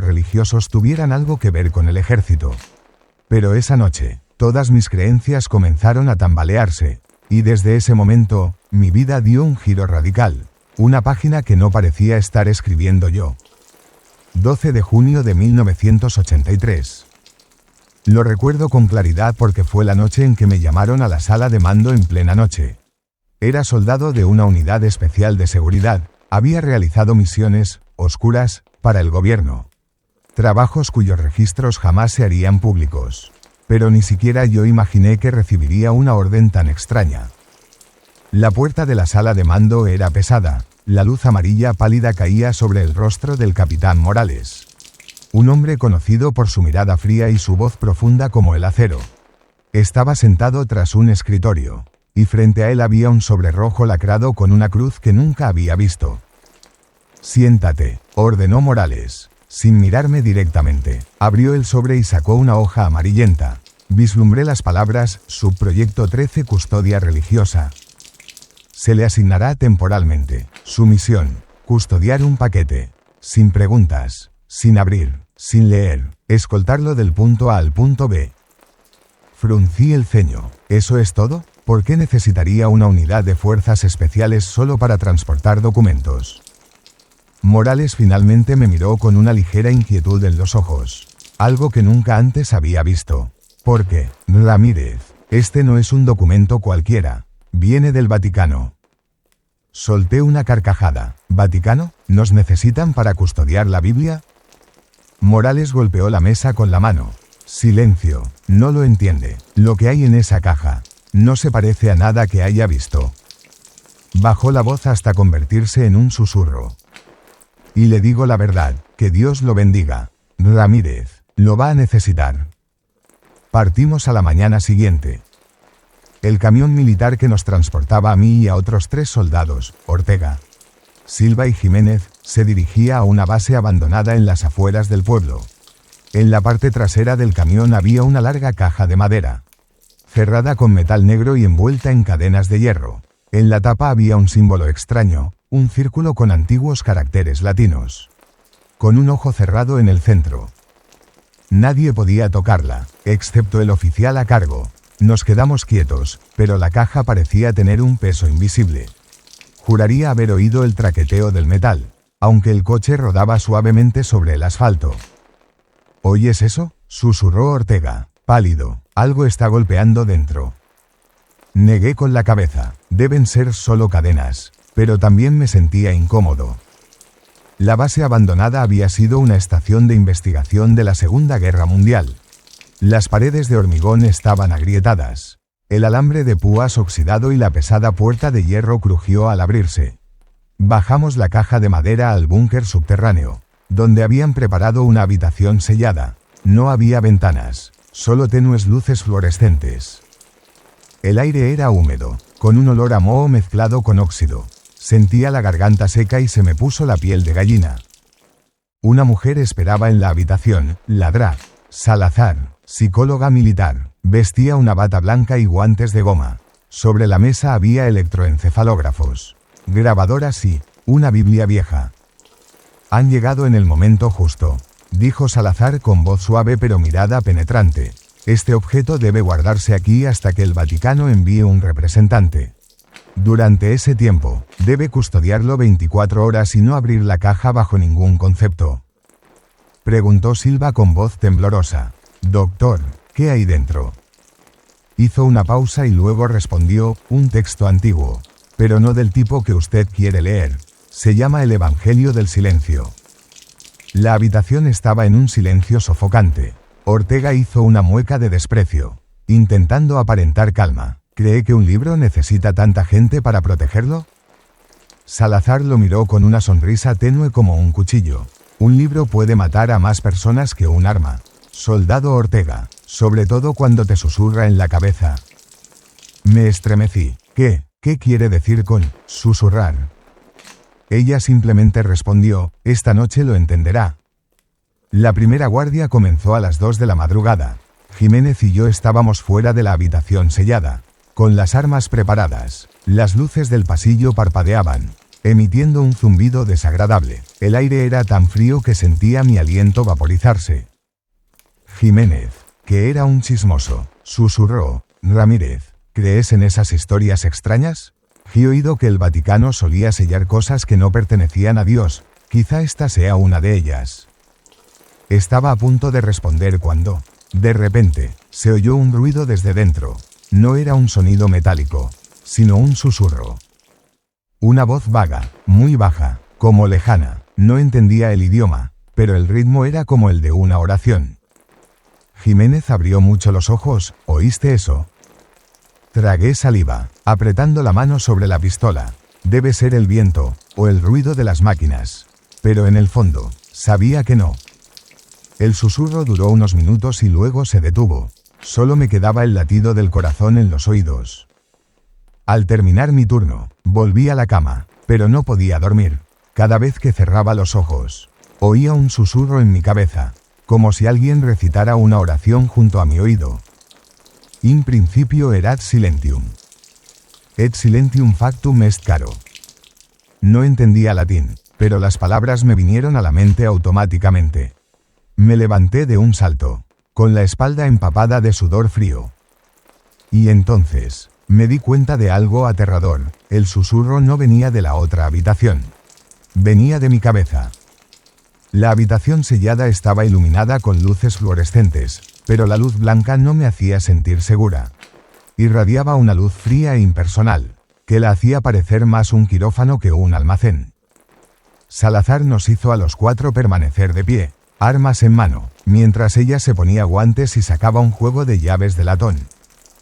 religiosos tuvieran algo que ver con el ejército. Pero esa noche, todas mis creencias comenzaron a tambalearse, y desde ese momento, mi vida dio un giro radical, una página que no parecía estar escribiendo yo. 12 de junio de 1983. Lo recuerdo con claridad porque fue la noche en que me llamaron a la sala de mando en plena noche. Era soldado de una unidad especial de seguridad, había realizado misiones oscuras para el gobierno. Trabajos cuyos registros jamás se harían públicos. Pero ni siquiera yo imaginé que recibiría una orden tan extraña. La puerta de la sala de mando era pesada, la luz amarilla pálida caía sobre el rostro del capitán Morales. Un hombre conocido por su mirada fría y su voz profunda como el acero. Estaba sentado tras un escritorio, y frente a él había un sobre rojo lacrado con una cruz que nunca había visto. «Siéntate», ordenó Morales. Sin mirarme directamente, abrió el sobre y sacó una hoja amarillenta. Vislumbré las palabras, Subproyecto 13 Custodia Religiosa. Se le asignará temporalmente. Su misión, custodiar un paquete. Sin preguntas, sin abrir, sin leer, escoltarlo del punto A al punto B. Fruncí el ceño. ¿Eso es todo? ¿Por qué necesitaría una unidad de fuerzas especiales solo para transportar documentos? Morales finalmente me miró con una ligera inquietud en los ojos. Algo que nunca antes había visto. ¿Por qué, Ramírez? Este no es un documento cualquiera. Viene del Vaticano. Solté una carcajada. ¿Vaticano? ¿Nos necesitan para custodiar la Biblia? Morales golpeó la mesa con la mano. Silencio. No lo entiende. Lo que hay en esa caja no se parece a nada que haya visto. Bajó la voz hasta convertirse en un susurro. Y le digo la verdad, que Dios lo bendiga. Ramírez, lo va a necesitar. Partimos a la mañana siguiente. El camión militar que nos transportaba a mí y a otros 3 soldados, Ortega, Silva y Jiménez, se dirigía a una base abandonada en las afueras del pueblo. En la parte trasera del camión había una larga caja de madera, cerrada con metal negro y envuelta en cadenas de hierro. En la tapa había un símbolo extraño, un círculo con antiguos caracteres latinos, con un ojo cerrado en el centro. Nadie podía tocarla, excepto el oficial a cargo. Nos quedamos quietos, pero la caja parecía tener un peso invisible. Juraría haber oído el traqueteo del metal, aunque el coche rodaba suavemente sobre el asfalto. ¿Oyes eso?, susurró Ortega, pálido. Algo está golpeando dentro. Negué con la cabeza. Deben ser solo cadenas, pero también me sentía incómodo. La base abandonada había sido una estación de investigación de la Segunda Guerra Mundial. Las paredes de hormigón estaban agrietadas. El alambre de púas oxidado y la pesada puerta de hierro crujió al abrirse. Bajamos la caja de madera al búnker subterráneo, donde habían preparado una habitación sellada. No había ventanas, solo tenues luces fluorescentes. El aire era húmedo, con un olor a moho mezclado con óxido. Sentía la garganta seca y se me puso la piel de gallina. Una mujer esperaba en la habitación, Ladrá. Salazar, psicóloga militar, vestía una bata blanca y guantes de goma. Sobre la mesa había electroencefalógrafos, grabadoras y una Biblia vieja. Han llegado en el momento justo, dijo Salazar con voz suave pero mirada penetrante. Este objeto debe guardarse aquí hasta que el Vaticano envíe un representante. Durante ese tiempo, debe custodiarlo 24 horas y no abrir la caja bajo ningún concepto. Preguntó Silva con voz temblorosa. Doctor, ¿qué hay dentro? Hizo una pausa y luego respondió, un texto antiguo, pero no del tipo que usted quiere leer. Se llama el Evangelio del Silencio. La habitación estaba en un silencio sofocante. Ortega hizo una mueca de desprecio, intentando aparentar calma. ¿Cree que un libro necesita tanta gente para protegerlo? Salazar lo miró con una sonrisa tenue como un cuchillo. Un libro puede matar a más personas que un arma, soldado Ortega, sobre todo cuando te susurra en la cabeza. Me estremecí. ¿Qué quiere decir con susurrar? Ella simplemente respondió, esta noche lo entenderá. La primera guardia comenzó a las 2 de la madrugada. Jiménez y yo estábamos fuera de la habitación sellada, con las armas preparadas. Las luces del pasillo parpadeaban, emitiendo un zumbido desagradable. El aire era tan frío que sentía mi aliento vaporizarse. Jiménez, que era un chismoso, susurró. Ramírez, ¿crees en esas historias extrañas? He oído que el Vaticano solía sellar cosas que no pertenecían a Dios, quizá esta sea una de ellas. Estaba a punto de responder cuando, de repente, se oyó un ruido desde dentro. No era un sonido metálico, sino un susurro. Una voz vaga, muy baja, como lejana. No entendía el idioma, pero el ritmo era como el de una oración. Jiménez abrió mucho los ojos. ¿Oíste eso? Tragué saliva, apretando la mano sobre la pistola. Debe ser el viento, o el ruido de las máquinas. Pero en el fondo, sabía que no. El susurro duró unos minutos y luego se detuvo. Solo me quedaba el latido del corazón en los oídos. Al terminar mi turno, volví a la cama, pero no podía dormir. Cada vez que cerraba los ojos, oía un susurro en mi cabeza, como si alguien recitara una oración junto a mi oído. In principio erat silentium. Et silentium factum est caro. No entendía latín, pero las palabras me vinieron a la mente automáticamente. Me levanté de un salto, con la espalda empapada de sudor frío. Y entonces, me di cuenta de algo aterrador. El susurro no venía de la otra habitación. Venía de mi cabeza. La habitación sellada estaba iluminada con luces fluorescentes, pero la luz blanca no me hacía sentir segura. Irradiaba una luz fría e impersonal, que la hacía parecer más un quirófano que un almacén. Salazar nos hizo a los 4 permanecer de pie, armas en mano, mientras ella se ponía guantes y sacaba un juego de llaves de latón.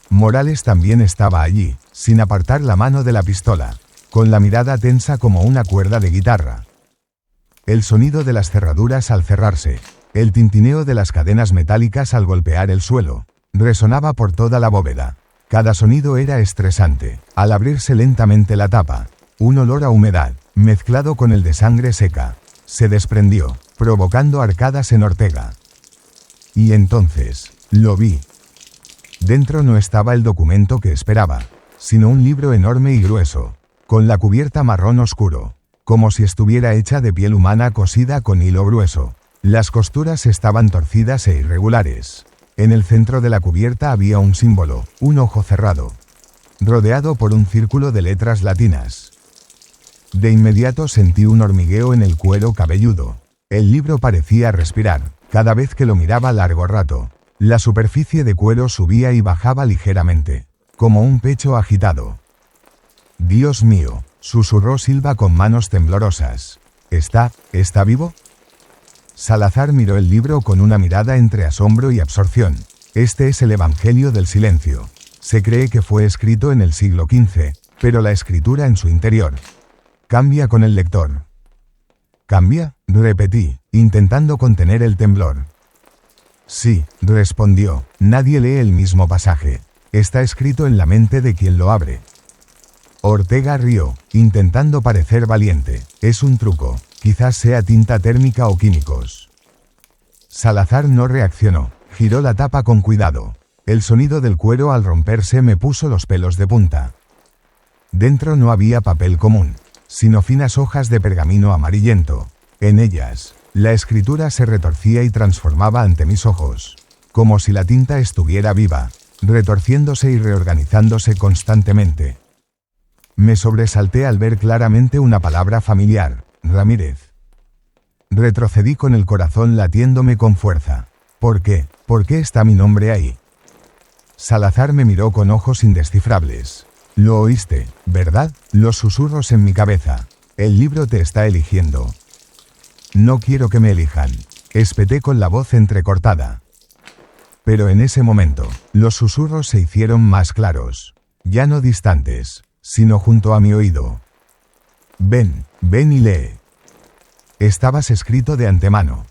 Morales también estaba allí, sin apartar la mano de la pistola, con la mirada tensa como una cuerda de guitarra. El sonido de las cerraduras al cerrarse, el tintineo de las cadenas metálicas al golpear el suelo, resonaba por toda la bóveda. Cada sonido era estresante. Al abrirse lentamente la tapa, un olor a humedad, mezclado con el de sangre seca, se desprendió, provocando arcadas en Ortega. Y entonces, lo vi. Dentro no estaba el documento que esperaba, sino un libro enorme y grueso, con la cubierta marrón oscuro, como si estuviera hecha de piel humana cosida con hilo grueso. Las costuras estaban torcidas e irregulares. En el centro de la cubierta había un símbolo, un ojo cerrado, rodeado por un círculo de letras latinas. De inmediato sentí un hormigueo en el cuero cabelludo. El libro parecía respirar, cada vez que lo miraba largo rato. La superficie de cuero subía y bajaba ligeramente, como un pecho agitado. «Dios mío», susurró Silva con manos temblorosas. ¿Está vivo? Salazar miró el libro con una mirada entre asombro y absorción. Este es el Evangelio del Silencio. Se cree que fue escrito en el siglo XV, pero la escritura en su interior cambia con el lector. ¿Cambia?, repetí, intentando contener el temblor. Sí, respondió, nadie lee el mismo pasaje. Está escrito en la mente de quien lo abre. Ortega rió, intentando parecer valiente. Es un truco, quizás sea tinta térmica o químicos. Salazar no reaccionó, giró la tapa con cuidado. El sonido del cuero al romperse me puso los pelos de punta. Dentro no había papel común, sino finas hojas de pergamino amarillento. En ellas, la escritura se retorcía y transformaba ante mis ojos, como si la tinta estuviera viva, retorciéndose y reorganizándose constantemente. Me sobresalté al ver claramente una palabra familiar, Ramírez. Retrocedí con el corazón latiéndome con fuerza. ¿Por qué? ¿Por qué está mi nombre ahí? Salazar me miró con ojos indescifrables. Lo oíste, ¿verdad? Los susurros en mi cabeza. El libro te está eligiendo. No quiero que me elijan, espeté con la voz entrecortada. Pero en ese momento, los susurros se hicieron más claros, ya no distantes, sino junto a mi oído. Ven y lee. Estabas escrito de antemano.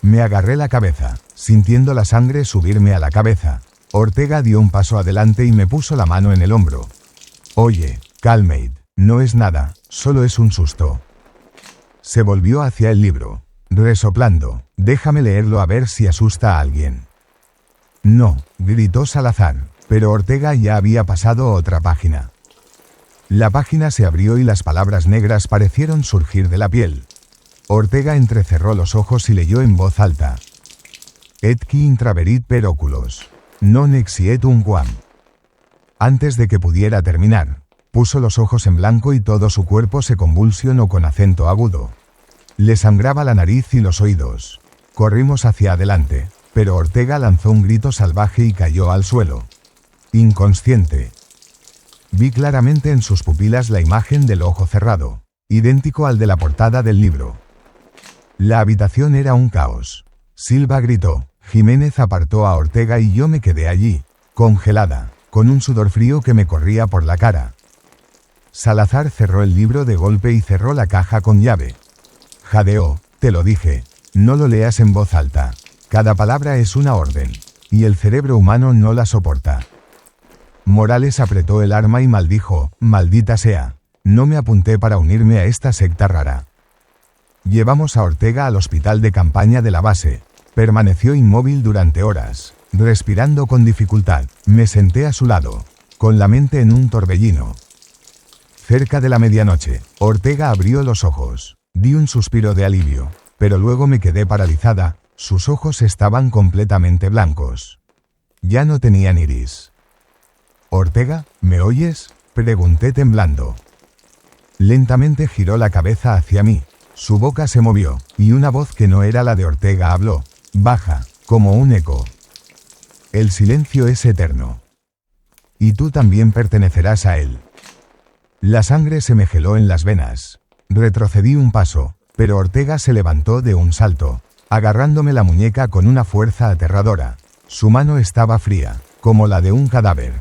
Me agarré la cabeza, sintiendo la sangre subirme a la cabeza. Ortega dio un paso adelante y me puso la mano en el hombro. Oye, Calmate, no es nada, solo es un susto. Se volvió hacia el libro, resoplando. Déjame leerlo a ver si asusta a alguien. No, gritó Salazar, pero Ortega ya había pasado a otra página. La página se abrió y las palabras negras parecieron surgir de la piel. Ortega entrecerró los ojos y leyó en voz alta. Et qui intraverit per oculos. Non exiet unquam. Antes de que pudiera terminar, puso los ojos en blanco y todo su cuerpo se convulsionó con acento agudo. Le sangraba la nariz y los oídos. Corrimos hacia adelante, pero Ortega lanzó un grito salvaje y cayó al suelo. Inconsciente. Vi claramente en sus pupilas la imagen del ojo cerrado, idéntico al de la portada del libro. La habitación era un caos. Silva gritó, Jiménez apartó a Ortega y yo me quedé allí, congelada, con un sudor frío que me corría por la cara. Salazar cerró el libro de golpe y cerró la caja con llave. Jadeó, te lo dije, no lo leas en voz alta. Cada palabra es una orden, y el cerebro humano no la soporta. Morales apretó el arma y maldijo, maldita sea, no me apunté para unirme a esta secta rara. Llevamos a Ortega al hospital de campaña de la base. Permaneció inmóvil durante horas, respirando con dificultad. Me senté a su lado, con la mente en un torbellino. Cerca de la medianoche, Ortega abrió los ojos. Di un suspiro de alivio, pero luego me quedé paralizada. Sus ojos estaban completamente blancos. Ya no tenían iris. «Ortega, ¿me oyes?», pregunté temblando. Lentamente giró la cabeza hacia mí. Su boca se movió, y una voz que no era la de Ortega habló, baja, como un eco. «El silencio es eterno. Y tú también pertenecerás a él». La sangre se me geló en las venas. Retrocedí un paso, pero Ortega se levantó de un salto, agarrándome la muñeca con una fuerza aterradora. Su mano estaba fría, como la de un cadáver.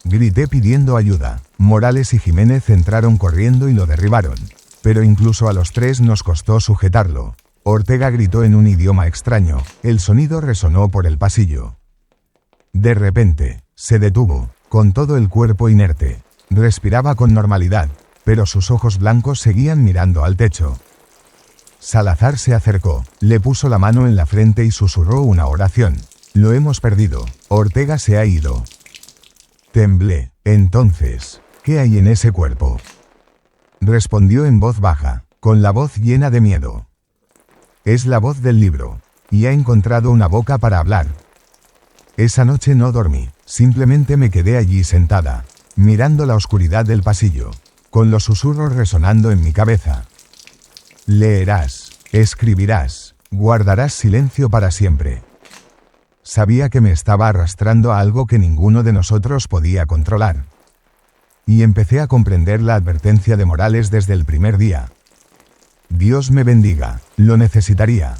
Grité pidiendo ayuda. Morales y Jiménez entraron corriendo y lo derribaron. Pero incluso a los tres nos costó sujetarlo. Ortega gritó en un idioma extraño. El sonido resonó por el pasillo. De repente, se detuvo, con todo el cuerpo inerte. Respiraba con normalidad, pero sus ojos blancos seguían mirando al techo. Salazar se acercó, le puso la mano en la frente y susurró una oración. Lo hemos perdido. Ortega se ha ido. Temblé. Entonces, ¿qué hay en ese cuerpo?, respondió en voz baja, con la voz llena de miedo. Es la voz del libro, y ha encontrado una boca para hablar. Esa noche no dormí, simplemente me quedé allí sentada, mirando la oscuridad del pasillo, con los susurros resonando en mi cabeza. Leerás, escribirás, guardarás silencio para siempre. Sabía que me estaba arrastrando a algo que ninguno de nosotros podía controlar. Y empecé a comprender la advertencia de Morales desde el primer día. Dios me bendiga, lo necesitaría.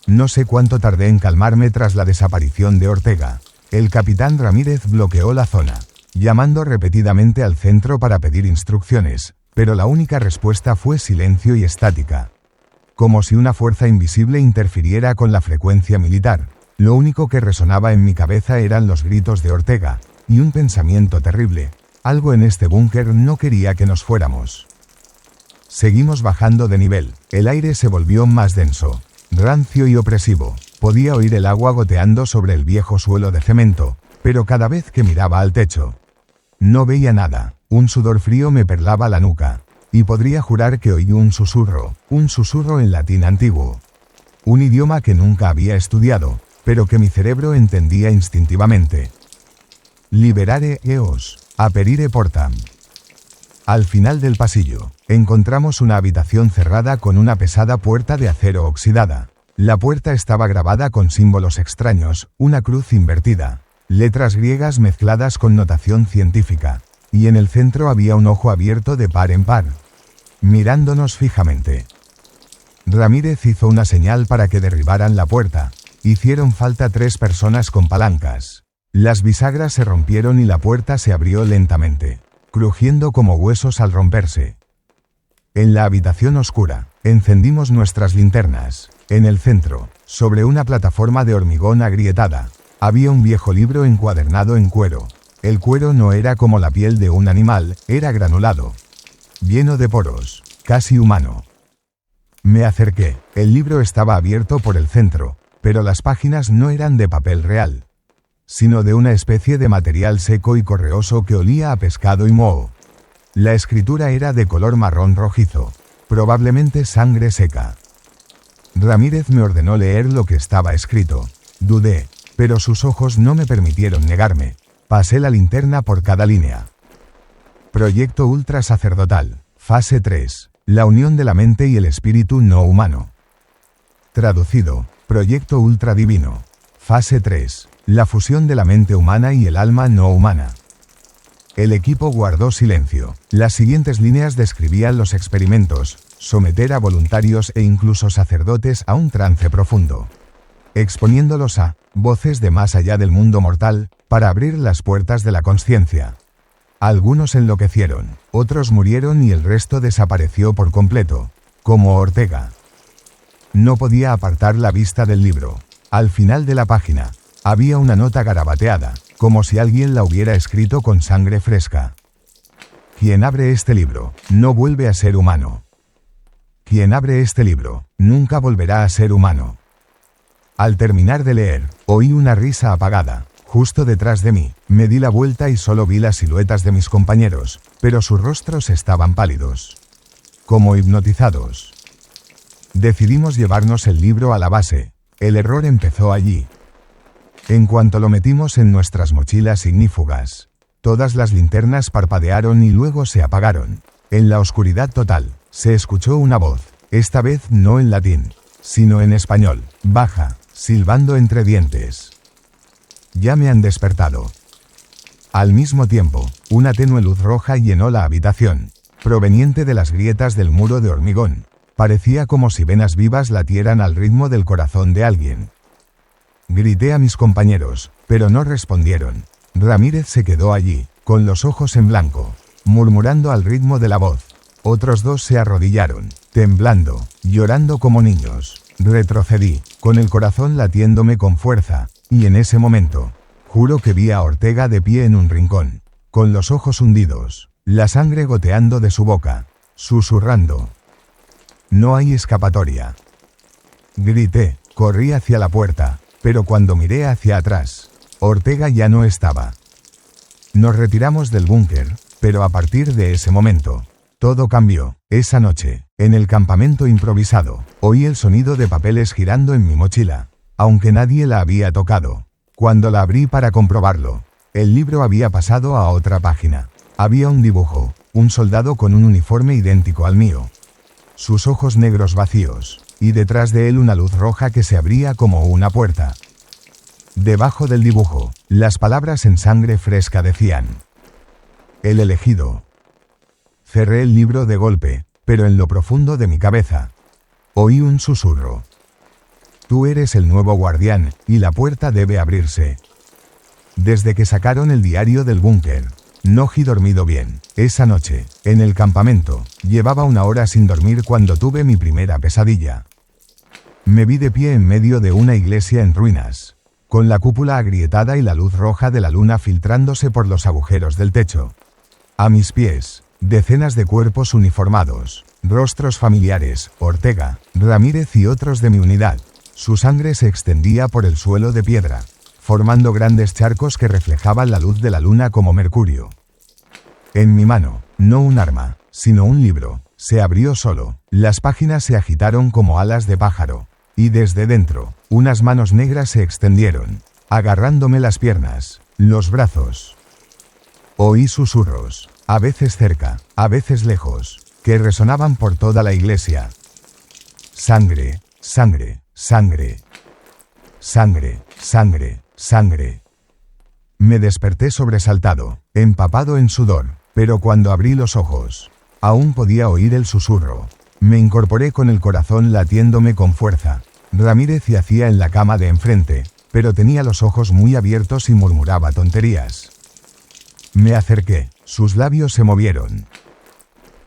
No sé cuánto tardé en calmarme tras la desaparición de Ortega. El capitán Ramírez bloqueó la zona, llamando repetidamente al centro para pedir instrucciones, pero la única respuesta fue silencio y estática. Como si una fuerza invisible interfiriera con la frecuencia militar. Lo único que resonaba en mi cabeza eran los gritos de Ortega, y un pensamiento terrible. Algo en este búnker no quería que nos fuéramos. Seguimos bajando de nivel. El aire se volvió más denso, rancio y opresivo. Podía oír el agua goteando sobre el viejo suelo de cemento, pero cada vez que miraba al techo, no veía nada. Un sudor frío me perlaba la nuca, y podría jurar que oí un susurro en latín antiguo. Un idioma que nunca había estudiado, pero que mi cerebro entendía instintivamente. Liberare eos, aperire portam. Al final del pasillo, encontramos una habitación cerrada con una pesada puerta de acero oxidada. La puerta estaba grabada con símbolos extraños, una cruz invertida, letras griegas mezcladas con notación científica, y en el centro había un ojo abierto de par en par, mirándonos fijamente. Ramírez hizo una señal para que derribaran la puerta. Hicieron falta 3 personas con palancas. Las bisagras se rompieron y la puerta se abrió lentamente, crujiendo como huesos al romperse. En la habitación oscura, encendimos nuestras linternas. En el centro, sobre una plataforma de hormigón agrietada, había un viejo libro encuadernado en cuero. El cuero no era como la piel de un animal, era granulado, lleno de poros, casi humano. Me acerqué. El libro estaba abierto por el centro, pero las páginas no eran de papel real, sino de una especie de material seco y correoso que olía a pescado y moho. La escritura era de color marrón rojizo, Probablemente sangre seca. Ramírez me ordenó leer lo que estaba escrito. Dudé, pero sus ojos no me permitieron negarme. Pasé la linterna por cada línea. Proyecto ultra sacerdotal. Fase 3. La unión de la mente y el espíritu no humano. Traducido. Proyecto ultra divino. Fase 3. La fusión de la mente humana y el alma no humana. El equipo guardó silencio. Las siguientes líneas describían los experimentos: someter a voluntarios e incluso sacerdotes a un trance profundo, exponiéndolos a voces de más allá del mundo mortal, para abrir las puertas de la consciencia. Algunos enloquecieron, otros murieron y el resto desapareció por completo, como Ortega. No podía apartar la vista del libro. Al final de la página, había una nota garabateada, como si alguien la hubiera escrito con sangre fresca. Quien abre este libro, no vuelve a ser humano. Quien abre este libro, nunca volverá a ser humano. Al terminar de leer, oí una risa apagada, justo detrás de mí. Me di la vuelta y solo vi las siluetas de mis compañeros, pero sus rostros estaban pálidos, como hipnotizados. Decidimos llevarnos el libro a la base. El error empezó allí. En cuanto lo metimos en nuestras mochilas ignífugas, todas las linternas parpadearon y luego se apagaron. En la oscuridad total, se escuchó una voz, esta vez no en latín, sino en español, baja, silbando entre dientes. Ya me han despertado. Al mismo tiempo, una tenue luz roja llenó la habitación, proveniente de las grietas del muro de hormigón. Parecía como si venas vivas latieran al ritmo del corazón de alguien. Grité a mis compañeros, pero no respondieron. Ramírez se quedó allí, con los ojos en blanco, murmurando al ritmo de la voz. Otros dos se arrodillaron, temblando, llorando como niños. Retrocedí, con el corazón latiéndome con fuerza, y en ese momento, juro que vi a Ortega de pie en un rincón, con los ojos hundidos, la sangre goteando de su boca, susurrando. No hay escapatoria. Grité, corrí hacia la puerta, pero cuando miré hacia atrás, Ortega ya no estaba. Nos retiramos del búnker, pero a partir de ese momento, todo cambió. Esa noche, en el campamento improvisado, oí el sonido de papeles girando en mi mochila, aunque nadie la había tocado. Cuando la abrí para comprobarlo, el libro había pasado a otra página. Había un dibujo, un soldado con un uniforme idéntico al mío. Sus ojos negros vacíos, y detrás de él una luz roja que se abría como una puerta. Debajo del dibujo, las palabras en sangre fresca decían: El elegido. Cerré el libro de golpe, pero en lo profundo de mi cabeza, oí un susurro. Tú eres el nuevo guardián, y la puerta debe abrirse. Desde que sacaron el diario del búnker, no he dormido bien. Esa noche, en el campamento, llevaba 1 hora sin dormir cuando tuve mi primera pesadilla. Me vi de pie en medio de una iglesia en ruinas, con la cúpula agrietada y la luz roja de la luna filtrándose por los agujeros del techo. A mis pies, decenas de cuerpos uniformados, rostros familiares, Ortega, Ramírez y otros de mi unidad. Su sangre se extendía por el suelo de piedra, formando grandes charcos que reflejaban la luz de la luna como mercurio. En mi mano, no un arma, sino un libro, se abrió solo. Las páginas se agitaron como alas de pájaro, y desde dentro, unas manos negras se extendieron, agarrándome las piernas, los brazos. Oí susurros, a veces cerca, a veces lejos, que resonaban por toda la iglesia. Sangre, sangre, sangre. Sangre, sangre, sangre. Me desperté sobresaltado, empapado en sudor, pero cuando abrí los ojos, aún podía oír el susurro. Me incorporé con el corazón latiéndome con fuerza. Ramírez yacía en la cama de enfrente, pero tenía los ojos muy abiertos y murmuraba tonterías. Me acerqué, sus labios se movieron.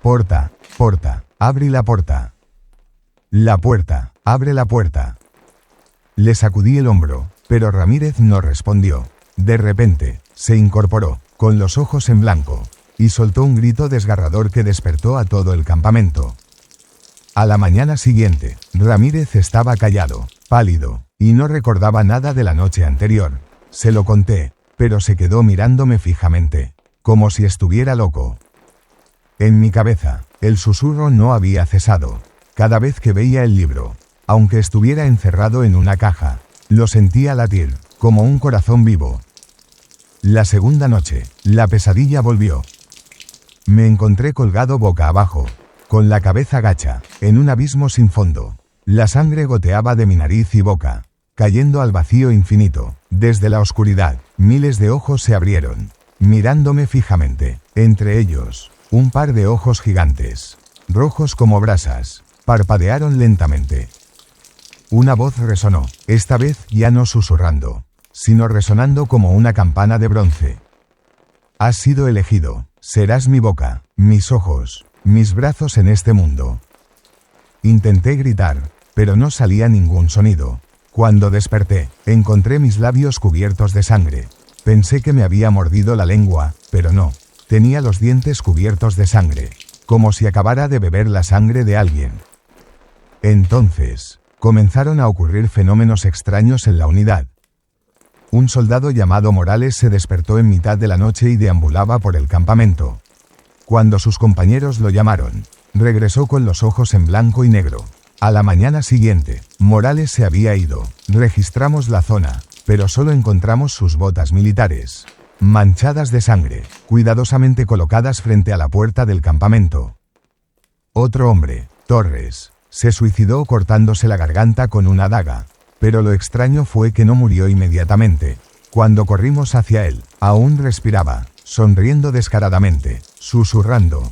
Porta, porta, abrí la puerta. La puerta, abre la puerta. Le sacudí el hombro, pero Ramírez no respondió. De repente, se incorporó, con los ojos en blanco, y soltó un grito desgarrador que despertó a todo el campamento. A la mañana siguiente, Ramírez estaba callado, pálido, y no recordaba nada de la noche anterior. Se lo conté, pero se quedó mirándome fijamente, como si estuviera loco. En mi cabeza, El susurro no había cesado. Cada vez que veía el libro, aunque estuviera encerrado en una caja, lo sentía latir, como un corazón vivo. La segunda noche, la pesadilla volvió. Me encontré colgado boca abajo, con la cabeza gacha, en un abismo sin fondo. La sangre goteaba de mi nariz y boca, cayendo al vacío infinito. Desde la oscuridad, miles de ojos se abrieron, mirándome fijamente. Entre ellos, un par de ojos gigantes, rojos como brasas, parpadearon lentamente. Una voz resonó, esta vez ya no susurrando, sino resonando como una campana de bronce. Has sido elegido, serás mi boca, mis ojos, mis brazos en este mundo. Intenté gritar, pero no salía ningún sonido. Cuando desperté, encontré mis labios cubiertos de sangre. Pensé que me había mordido la lengua, pero no. Tenía los dientes cubiertos de sangre, como si acabara de beber la sangre de alguien. Entonces, comenzaron a ocurrir fenómenos extraños en la unidad. Un soldado llamado Morales se despertó en mitad de la noche y deambulaba por el campamento. Cuando sus compañeros lo llamaron, regresó con los ojos en blanco y negro. A la mañana siguiente, Morales se había ido. Registramos la zona, pero solo encontramos sus botas militares, manchadas de sangre, cuidadosamente colocadas frente a la puerta del campamento. Otro hombre, Torres, se suicidó cortándose la garganta con una daga, pero lo extraño fue que no murió inmediatamente. Cuando corrimos hacia él, aún respiraba, sonriendo descaradamente, susurrando.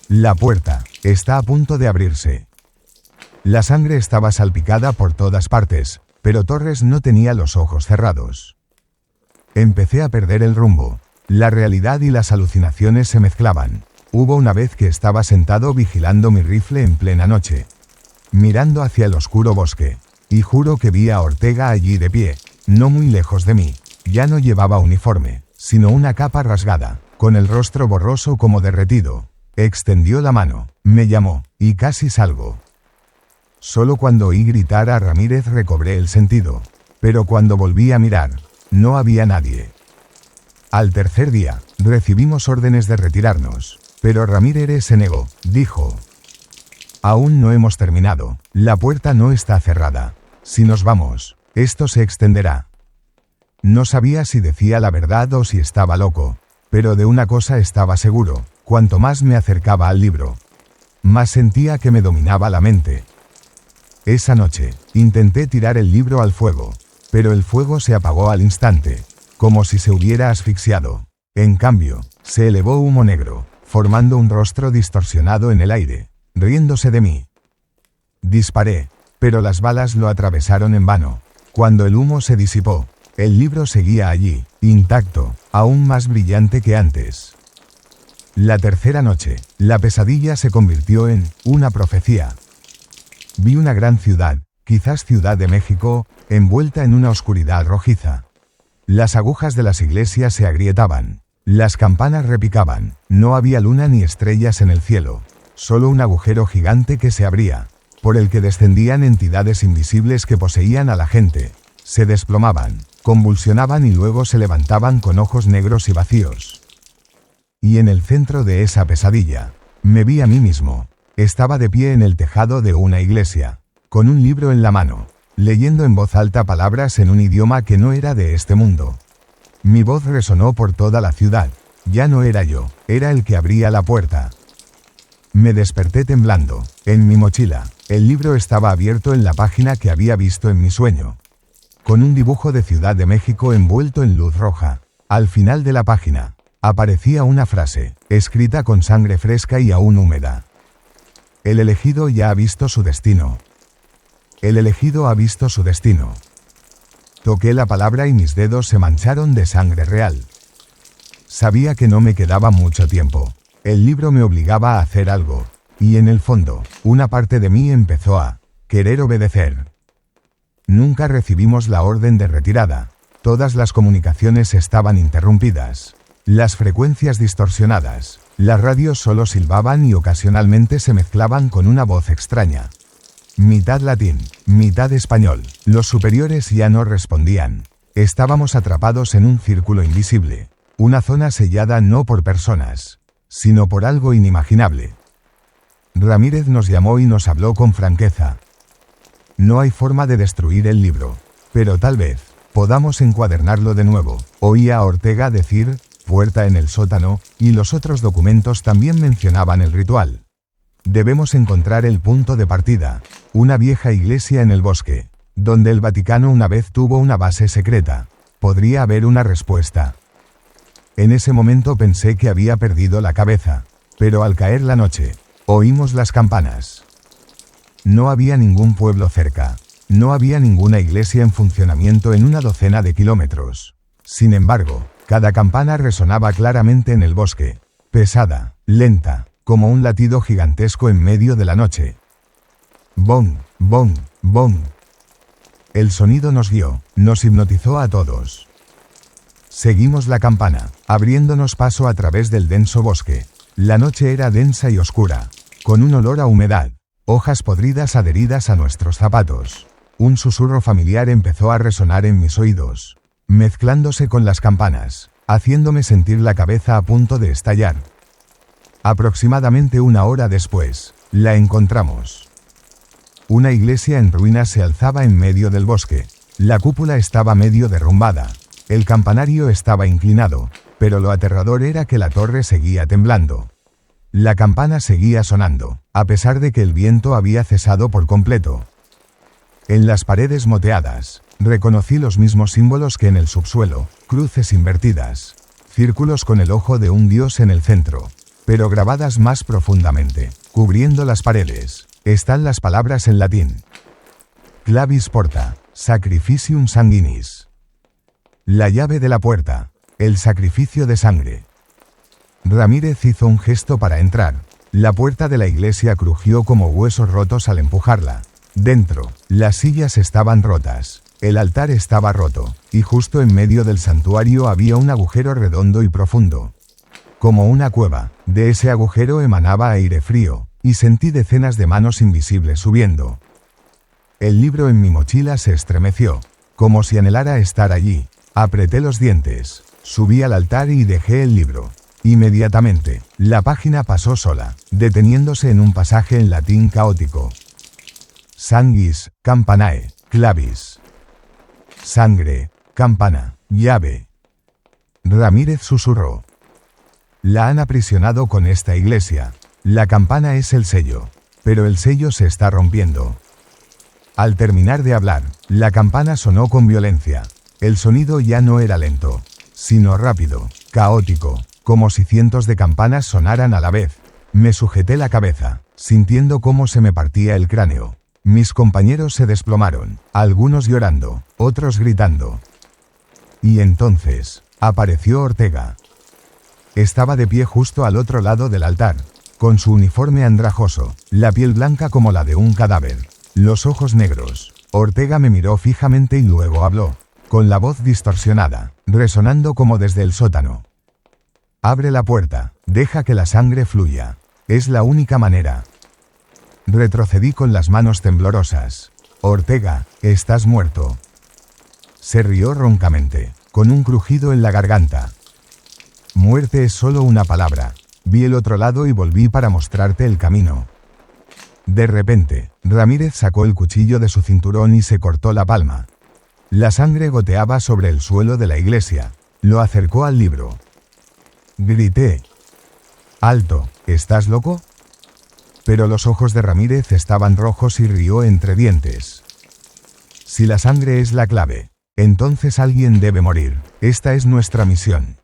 La puerta está a punto de abrirse. La sangre estaba salpicada por todas partes, pero Torres no tenía los ojos cerrados. Empecé a perder el rumbo. La realidad y las alucinaciones se mezclaban. Hubo una vez que estaba sentado vigilando mi rifle en plena noche, mirando hacia el oscuro bosque, y juro que vi a Ortega allí de pie, no muy lejos de mí. Ya no llevaba uniforme, sino una capa rasgada, con el rostro borroso como derretido. Extendió la mano, me llamó, y casi salgo. Solo cuando oí gritar a Ramírez recobré el sentido, pero cuando volví a mirar, no había nadie. Al tercer día, recibimos órdenes de retirarnos, pero Ramírez se negó, dijo. Aún no hemos terminado, la puerta no está cerrada. Si nos vamos, esto se extenderá. No sabía si decía la verdad o si estaba loco, pero de una cosa estaba seguro, cuanto más me acercaba al libro, más sentía que me dominaba la mente. Esa noche, intenté tirar el libro al fuego, pero el fuego se apagó al instante, como si se hubiera asfixiado. En cambio, se elevó humo negro, formando un rostro distorsionado en el aire, riéndose de mí. Disparé, pero las balas lo atravesaron en vano. Cuando el humo se disipó, el libro seguía allí, intacto, aún más brillante que antes. La tercera noche, la pesadilla se convirtió en una profecía. Vi una gran ciudad, quizás Ciudad de México, envuelta en una oscuridad rojiza. Las agujas de las iglesias se agrietaban, las campanas repicaban, no había luna ni estrellas en el cielo, solo un agujero gigante que se abría, por el que descendían entidades invisibles que poseían a la gente. Se desplomaban, convulsionaban y luego se levantaban con ojos negros y vacíos. Y en el centro de esa pesadilla, me vi a mí mismo. Estaba de pie en el tejado de una iglesia, con un libro en la mano, leyendo en voz alta palabras en un idioma que no era de este mundo. Mi voz resonó por toda la ciudad. Ya no era yo, era el que abría la puerta. Me desperté temblando. En mi mochila, el libro estaba abierto en la página que había visto en mi sueño, con un dibujo de Ciudad de México envuelto en luz roja. Al final de la página, aparecía una frase, escrita con sangre fresca y aún húmeda. El elegido ya ha visto su destino. El elegido ha visto su destino. Toqué la palabra y mis dedos se mancharon de sangre real. Sabía que no me quedaba mucho tiempo. El libro me obligaba a hacer algo, y en el fondo, una parte de mí empezó a querer obedecer. Nunca recibimos la orden de retirada. Todas las comunicaciones estaban interrumpidas. Las frecuencias distorsionadas. Las radios solo silbaban y ocasionalmente se mezclaban con una voz extraña. Mitad latín, mitad español. Los superiores ya no respondían. Estábamos atrapados en un círculo invisible. Una zona sellada no por personas, sino por algo inimaginable. Ramírez nos llamó y nos habló con franqueza. No hay forma de destruir el libro, pero tal vez podamos encuadernarlo de nuevo. Oía a Ortega decir, puerta en el sótano, y los otros documentos también mencionaban el ritual. Debemos encontrar el punto de partida, una vieja iglesia en el bosque, donde el Vaticano una vez tuvo una base secreta. Podría haber una respuesta. En ese momento pensé que había perdido la cabeza, pero al caer la noche, oímos las campanas. No había ningún pueblo cerca, no había ninguna iglesia en funcionamiento en una docena de kilómetros. Sin embargo, cada campana resonaba claramente en el bosque, pesada, lenta, como un latido gigantesco en medio de la noche. Bong, bong, bong. El sonido nos guió, nos hipnotizó a todos. Seguimos la campana, abriéndonos paso a través del denso bosque. La noche era densa y oscura, con un olor a humedad, hojas podridas adheridas a nuestros zapatos. Un susurro familiar empezó a resonar en mis oídos, mezclándose con las campanas, haciéndome sentir la cabeza a punto de estallar. Aproximadamente una hora después, la encontramos. Una iglesia en ruinas se alzaba en medio del bosque. La cúpula estaba medio derrumbada. El campanario estaba inclinado, pero lo aterrador era que la torre seguía temblando. La campana seguía sonando, a pesar de que el viento había cesado por completo. En las paredes moteadas, reconocí los mismos símbolos que en el subsuelo, cruces invertidas, círculos con el ojo de un dios en el centro, pero grabadas más profundamente, cubriendo las paredes, están las palabras en latín. Clavis porta, sacrificium sanguinis. La llave de la puerta, el sacrificio de sangre. Ramírez hizo un gesto para entrar. La puerta de la iglesia crujió como huesos rotos al empujarla. Dentro, las sillas estaban rotas, el altar estaba roto, y justo en medio del santuario había un agujero redondo y profundo. Como una cueva, de ese agujero emanaba aire frío, y sentí decenas de manos invisibles subiendo. El libro en mi mochila se estremeció, como si anhelara estar allí. Apreté los dientes, subí al altar y dejé el libro. Inmediatamente, la página pasó sola, deteniéndose en un pasaje en latín caótico. Sanguis, campanae, clavis. Sangre, campana, llave. Ramírez susurró. La han aprisionado con esta iglesia. La campana es el sello, pero el sello se está rompiendo. Al terminar de hablar, la campana sonó con violencia. El sonido ya no era lento, sino rápido, caótico, como si cientos de campanas sonaran a la vez. Me sujeté la cabeza, sintiendo cómo se me partía el cráneo. Mis compañeros se desplomaron, algunos llorando, otros gritando. Y entonces, apareció Ortega. Estaba de pie justo al otro lado del altar, con su uniforme andrajoso, la piel blanca como la de un cadáver, los ojos negros. Ortega me miró fijamente y luego habló, con la voz distorsionada, resonando como desde el sótano. Abre la puerta, deja que la sangre fluya. Es la única manera. Retrocedí con las manos temblorosas. Ortega, estás muerto. Se rió roncamente, con un crujido en la garganta. Muerte es solo una palabra. Vi el otro lado y volví para mostrarte el camino. De repente, Ramírez sacó el cuchillo de su cinturón y se cortó la palma. La sangre goteaba sobre el suelo de la iglesia. Lo acercó al libro. Grité. Alto, ¿estás loco? Pero los ojos de Ramírez estaban rojos y rió entre dientes. Si la sangre es la clave, entonces alguien debe morir. Esta es nuestra misión.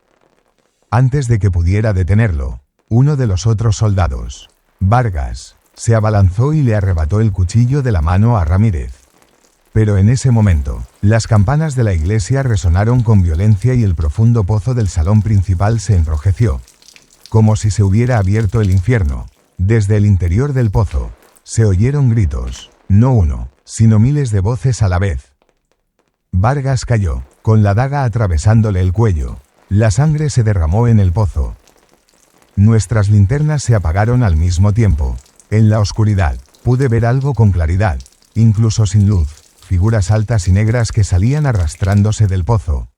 Antes de que pudiera detenerlo, uno de los otros soldados, Vargas, se abalanzó y le arrebató el cuchillo de la mano a Ramírez. Pero en ese momento, las campanas de la iglesia resonaron con violencia y el profundo pozo del salón principal se enrojeció. Como si se hubiera abierto el infierno. Desde el interior del pozo, se oyeron gritos, no uno, sino miles de voces a la vez. Vargas cayó, con la daga atravesándole el cuello. La sangre se derramó en el pozo. Nuestras linternas se apagaron al mismo tiempo. En la oscuridad, pude ver algo con claridad, incluso sin luz, figuras altas y negras que salían arrastrándose del pozo.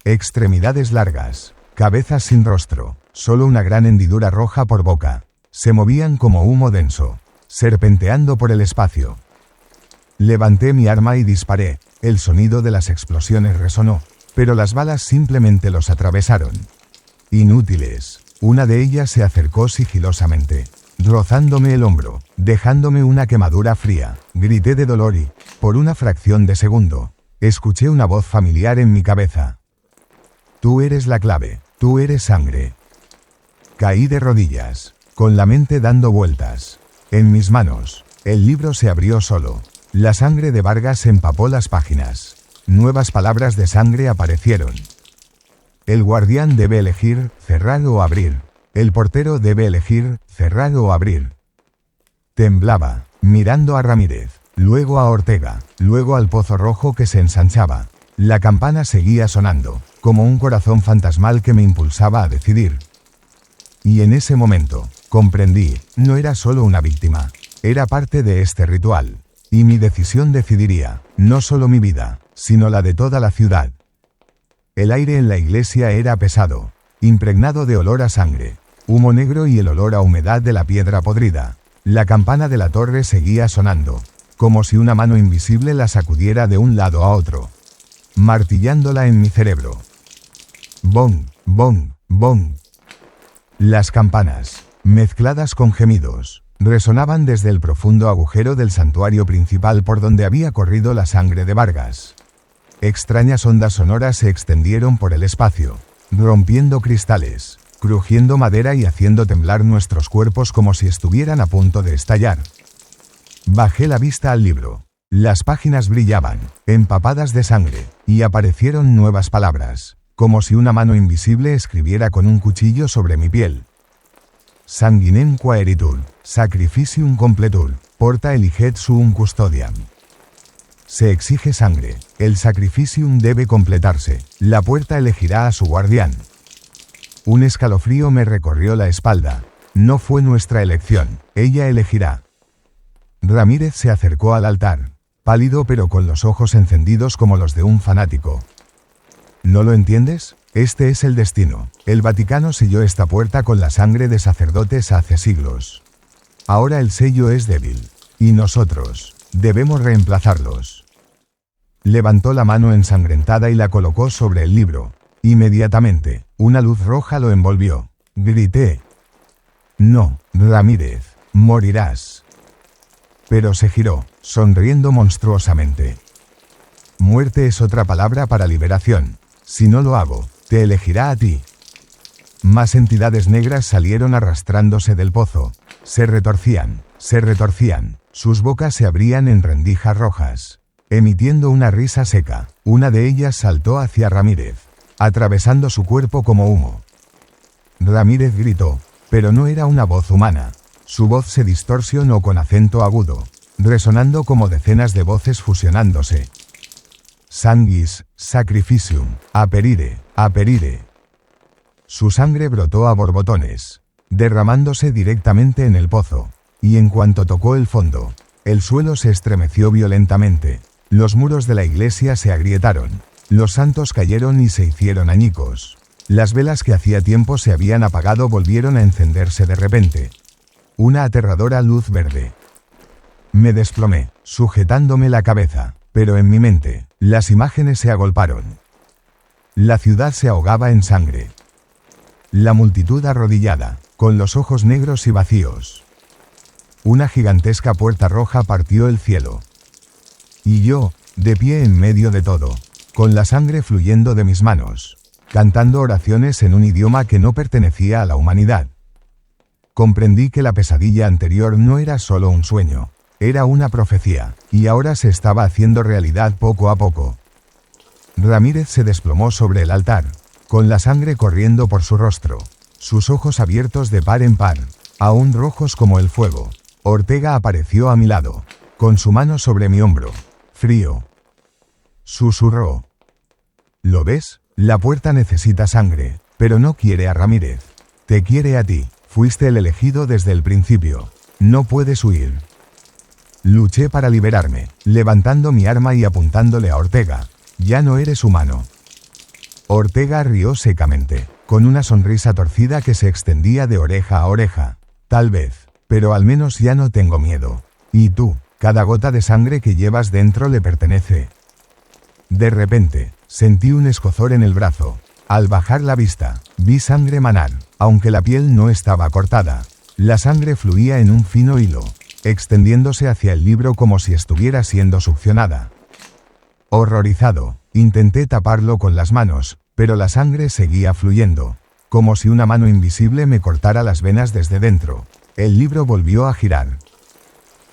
Extremidades largas, cabezas sin rostro, solo una gran hendidura roja por boca. Se movían como humo denso, serpenteando por el espacio. Levanté mi arma y disparé. El sonido de las explosiones resonó, pero las balas simplemente los atravesaron. Inútiles. Una de ellas se acercó sigilosamente, rozándome el hombro, dejándome una quemadura fría. Grité de dolor y, por una fracción de segundo, escuché una voz familiar en mi cabeza. Tú eres la clave, tú eres sangre. Caí de rodillas, con la mente dando vueltas. En mis manos, el libro se abrió solo. La sangre de Vargas empapó las páginas. Nuevas palabras de sangre aparecieron. El guardián debe elegir, cerrar o abrir. El portero debe elegir, cerrar o abrir. Temblaba, mirando a Ramírez, luego a Ortega, luego al pozo rojo que se ensanchaba. La campana seguía sonando, como un corazón fantasmal que me impulsaba a decidir. Y en ese momento, comprendí, no era solo una víctima, era parte de este ritual. Y mi decisión decidiría, no solo mi vida, sino la de toda la ciudad. El aire en la iglesia era pesado, impregnado de olor a sangre, humo negro y el olor a humedad de la piedra podrida. La campana de la torre seguía sonando, como si una mano invisible la sacudiera de un lado a otro, martillándola en mi cerebro. Bong, bong, bong. Las campanas, mezcladas con gemidos, resonaban desde el profundo agujero del santuario principal por donde había corrido la sangre de Vargas. Extrañas ondas sonoras se extendieron por el espacio, rompiendo cristales, crujiendo madera y haciendo temblar nuestros cuerpos como si estuvieran a punto de estallar. Bajé la vista al libro. Las páginas brillaban, empapadas de sangre, y aparecieron nuevas palabras, como si una mano invisible escribiera con un cuchillo sobre mi piel. Sanguinem quaeritur, sacrificium completur, porta eliget suum custodiam. Se exige sangre, el sacrificium debe completarse, la puerta elegirá a su guardián. Un escalofrío me recorrió la espalda. No fue nuestra elección, ella elegirá. Ramírez se acercó al altar, pálido pero con los ojos encendidos como los de un fanático. ¿No lo entiendes? Este es el destino. El Vaticano selló esta puerta con la sangre de sacerdotes hace siglos. Ahora el sello es débil, y nosotros debemos reemplazarlos. Levantó la mano ensangrentada y la colocó sobre el libro. Inmediatamente, una luz roja lo envolvió. Grité. No, Ramírez, morirás. Pero se giró, sonriendo monstruosamente. Muerte es otra palabra para liberación. Si no lo hago, te elegirá a ti. Más entidades negras salieron arrastrándose del pozo. Se retorcían, sus bocas se abrían en rendijas rojas, emitiendo una risa seca. Una de ellas saltó hacia Ramírez, atravesando su cuerpo como humo. Ramírez gritó, pero no era una voz humana. Su voz se distorsionó con acento agudo, resonando como decenas de voces fusionándose. Sanguis, sacrificium, aperire, aperire. Su sangre brotó a borbotones, derramándose directamente en el pozo, y en cuanto tocó el fondo, el suelo se estremeció violentamente. Los muros de la iglesia se agrietaron, los santos cayeron y se hicieron añicos. Las velas que hacía tiempo se habían apagado volvieron a encenderse de repente. Una aterradora luz verde. Me desplomé, sujetándome la cabeza, pero en mi mente, las imágenes se agolparon. La ciudad se ahogaba en sangre. La multitud arrodillada, con los ojos negros y vacíos. Una gigantesca puerta roja partió el cielo. Y yo, de pie en medio de todo, con la sangre fluyendo de mis manos, cantando oraciones en un idioma que no pertenecía a la humanidad. Comprendí que la pesadilla anterior no era solo un sueño, era una profecía, y ahora se estaba haciendo realidad poco a poco. Ramírez se desplomó sobre el altar, con la sangre corriendo por su rostro, sus ojos abiertos de par en par, aún rojos como el fuego. Ortega apareció a mi lado, con su mano sobre mi hombro, frío. Susurró. ¿Lo ves? La puerta necesita sangre, pero no quiere a Ramírez. Te quiere a ti, fuiste el elegido desde el principio. No puedes huir. Luché para liberarme, levantando mi arma y apuntándole a Ortega. Ya no eres humano. Ortega rió secamente, con una sonrisa torcida que se extendía de oreja a oreja. Tal vez, pero al menos ya no tengo miedo. Y tú, cada gota de sangre que llevas dentro le pertenece. De repente, sentí un escozor en el brazo. Al bajar la vista, vi sangre manar, aunque la piel no estaba cortada. La sangre fluía en un fino hilo, extendiéndose hacia el libro como si estuviera siendo succionada. Horrorizado, intenté taparlo con las manos, pero la sangre seguía fluyendo, como si una mano invisible me cortara las venas desde dentro. El libro volvió a girar.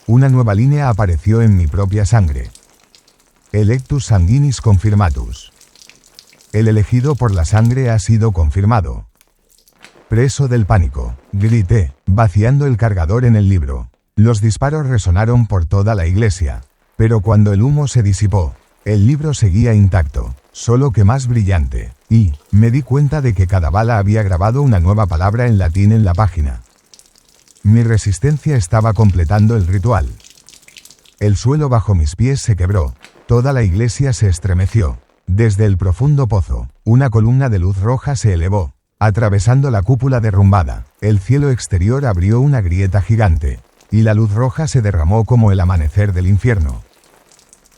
Una nueva línea apareció en mi propia sangre. Electus sanguinis confirmatus. El elegido por la sangre ha sido confirmado. Preso del pánico, grité, vaciando el cargador en el libro. Los disparos resonaron por toda la iglesia, pero cuando el humo se disipó, el libro seguía intacto, solo que más brillante, y me di cuenta de que cada bala había grabado una nueva palabra en latín en la página. Mi resistencia estaba completando el ritual. El suelo bajo mis pies se quebró, toda la iglesia se estremeció. Desde el profundo pozo, una columna de luz roja se elevó, atravesando la cúpula derrumbada. El cielo exterior abrió una grieta gigante, y la luz roja se derramó como el amanecer del infierno.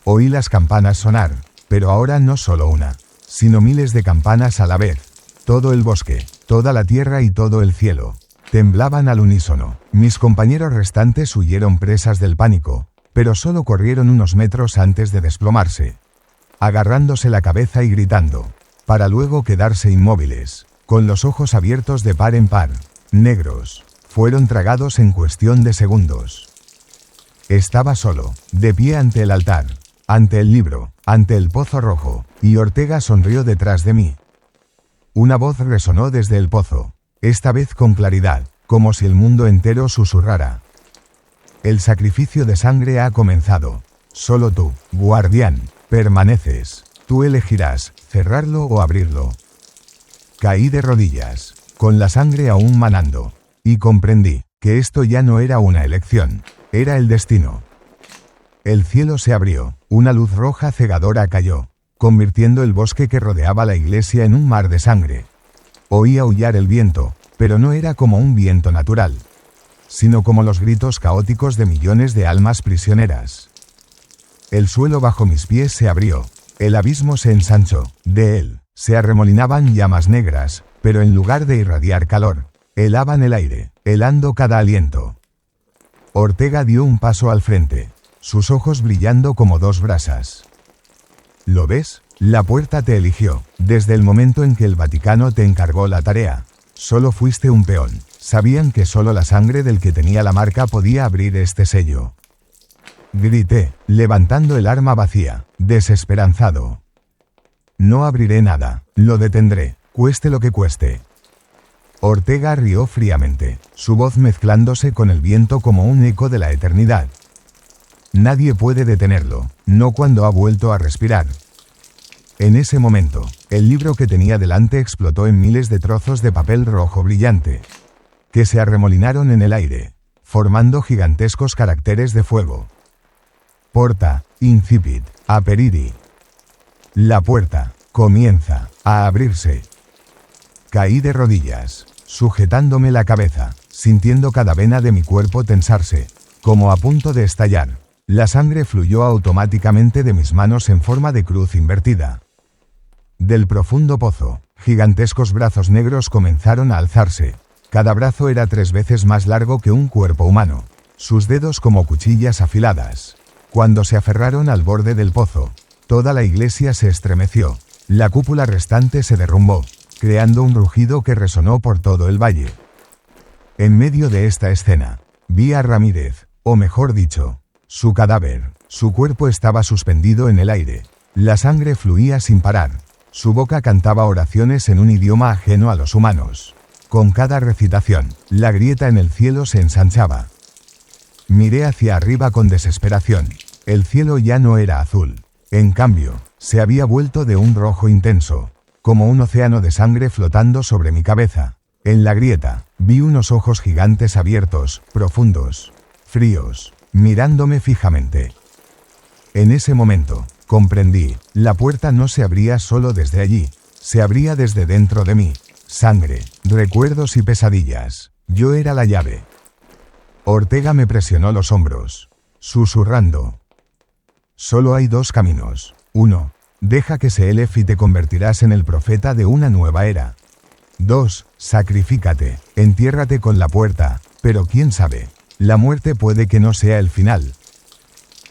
Oí las campanas sonar, pero ahora no solo una, sino miles de campanas a la vez. Todo el bosque, toda la tierra y todo el cielo temblaban al unísono. Mis compañeros restantes huyeron presas del pánico, pero solo corrieron unos metros antes de desplomarse, agarrándose la cabeza y gritando, para luego quedarse inmóviles, con los ojos abiertos de par en par, negros. Fueron tragados en cuestión de segundos. Estaba solo, de pie ante el altar, ante el libro, ante el pozo rojo, y Ortega sonrió detrás de mí. Una voz resonó desde el pozo, esta vez con claridad, como si el mundo entero susurrara. El sacrificio de sangre ha comenzado. Solo tú, guardián, permaneces. Tú elegirás, cerrarlo o abrirlo. Caí de rodillas, con la sangre aún manando, y comprendí que esto ya no era una elección, era el destino. El cielo se abrió, una luz roja cegadora cayó, convirtiendo el bosque que rodeaba la iglesia en un mar de sangre. Oí aullar el viento, pero no era como un viento natural, sino como los gritos caóticos de millones de almas prisioneras. El suelo bajo mis pies se abrió, el abismo se ensanchó, de él se arremolinaban llamas negras, pero en lugar de irradiar calor, helaban el aire, helando cada aliento. Ortega dio un paso al frente, sus ojos brillando como dos brasas. ¿Lo ves? La puerta te eligió, desde el momento en que el Vaticano te encargó la tarea. Solo fuiste un peón. Sabían que solo la sangre del que tenía la marca podía abrir este sello. Grité, levantando el arma vacía, desesperanzado. No abriré nada, lo detendré, cueste lo que cueste. Ortega rió fríamente, su voz mezclándose con el viento como un eco de la eternidad. Nadie puede detenerlo, no cuando ha vuelto a respirar. En ese momento, el libro que tenía delante explotó en miles de trozos de papel rojo brillante, que se arremolinaron en el aire, formando gigantescos caracteres de fuego. Porta, incipit, aperiri. La puerta comienza a abrirse. Caí de rodillas, sujetándome la cabeza, sintiendo cada vena de mi cuerpo tensarse, como a punto de estallar. La sangre fluyó automáticamente de mis manos en forma de cruz invertida. Del profundo pozo, gigantescos brazos negros comenzaron a alzarse. Cada brazo era 3 veces más largo que un cuerpo humano, sus dedos como cuchillas afiladas. Cuando se aferraron al borde del pozo, toda la iglesia se estremeció. La cúpula restante se derrumbó, creando un rugido que resonó por todo el valle. En medio de esta escena, vi a Ramírez, o mejor dicho, su cadáver. Su cuerpo estaba suspendido en el aire. La sangre fluía sin parar. Su boca cantaba oraciones en un idioma ajeno a los humanos. Con cada recitación, la grieta en el cielo se ensanchaba. Miré hacia arriba con desesperación. El cielo ya no era azul. En cambio, se había vuelto de un rojo intenso, como un océano de sangre flotando sobre mi cabeza. En la grieta, vi unos ojos gigantes abiertos, profundos, fríos, mirándome fijamente. En ese momento, comprendí, la puerta no se abría solo desde allí, se abría desde dentro de mí. Sangre, recuerdos y pesadillas. Yo era la llave. Ortega me presionó los hombros, susurrando. Solo hay dos caminos. 1. Deja que se elef y te convertirás en el profeta de una nueva era. 2. Sacrifícate, entiérrate con la puerta, pero quién sabe, la muerte puede que no sea el final.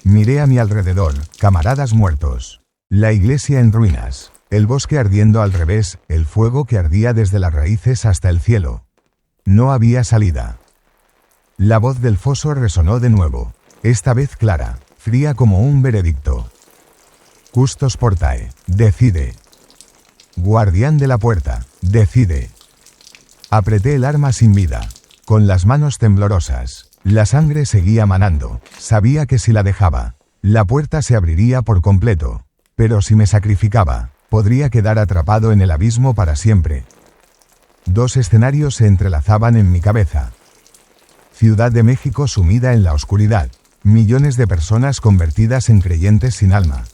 Miré a mi alrededor, camaradas muertos. La iglesia en ruinas, el bosque ardiendo al revés, el fuego que ardía desde las raíces hasta el cielo. No había salida. La voz del foso resonó de nuevo, esta vez clara, fría como un veredicto. Custos portae, decide. Guardián de la puerta, decide. Apreté el arma sin vida, con las manos temblorosas. La sangre seguía manando, sabía que si la dejaba, la puerta se abriría por completo, pero si me sacrificaba, podría quedar atrapado en el abismo para siempre. Dos escenarios se entrelazaban en mi cabeza. Ciudad de México sumida en la oscuridad, millones de personas convertidas en creyentes sin alma.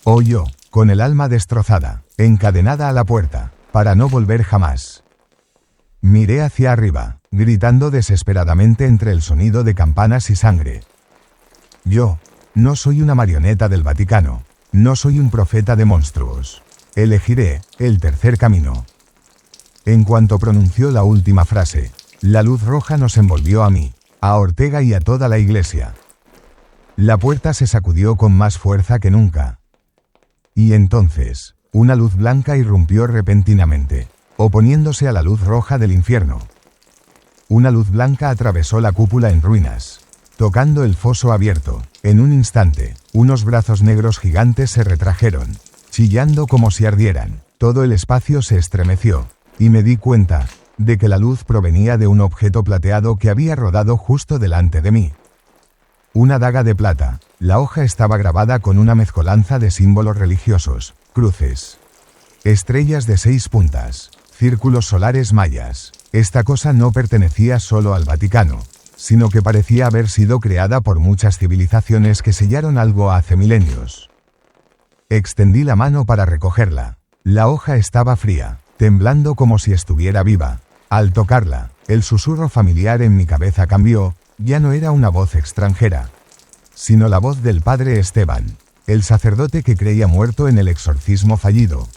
O yo, con el alma destrozada, encadenada a la puerta, para no volver jamás. Miré hacia arriba, gritando desesperadamente entre el sonido de campanas y sangre. Yo, no soy una marioneta del Vaticano, no soy un profeta de monstruos. Elegiré el tercer camino. En cuanto pronunció la última frase, la luz roja nos envolvió a mí, a Ortega y a toda la iglesia. La puerta se sacudió con más fuerza que nunca. Y entonces, una luz blanca irrumpió repentinamente, oponiéndose a la luz roja del infierno. Una luz blanca atravesó la cúpula en ruinas, tocando el foso abierto. En un instante, unos brazos negros gigantes se retrajeron, chillando como si ardieran. Todo el espacio se estremeció, y me di cuenta de que la luz provenía de un objeto plateado que había rodado justo delante de mí. Una daga de plata. La hoja estaba grabada con una mezcolanza de símbolos religiosos, cruces, estrellas de 6 puntas, círculos solares mayas. Esta cosa no pertenecía solo al Vaticano, sino que parecía haber sido creada por muchas civilizaciones que sellaron algo hace milenios. Extendí la mano para recogerla. La hoja estaba fría, temblando como si estuviera viva. Al tocarla, el susurro familiar en mi cabeza cambió, ya no era una voz extranjera, sino la voz del padre Esteban, el sacerdote que creía muerto en el exorcismo fallido.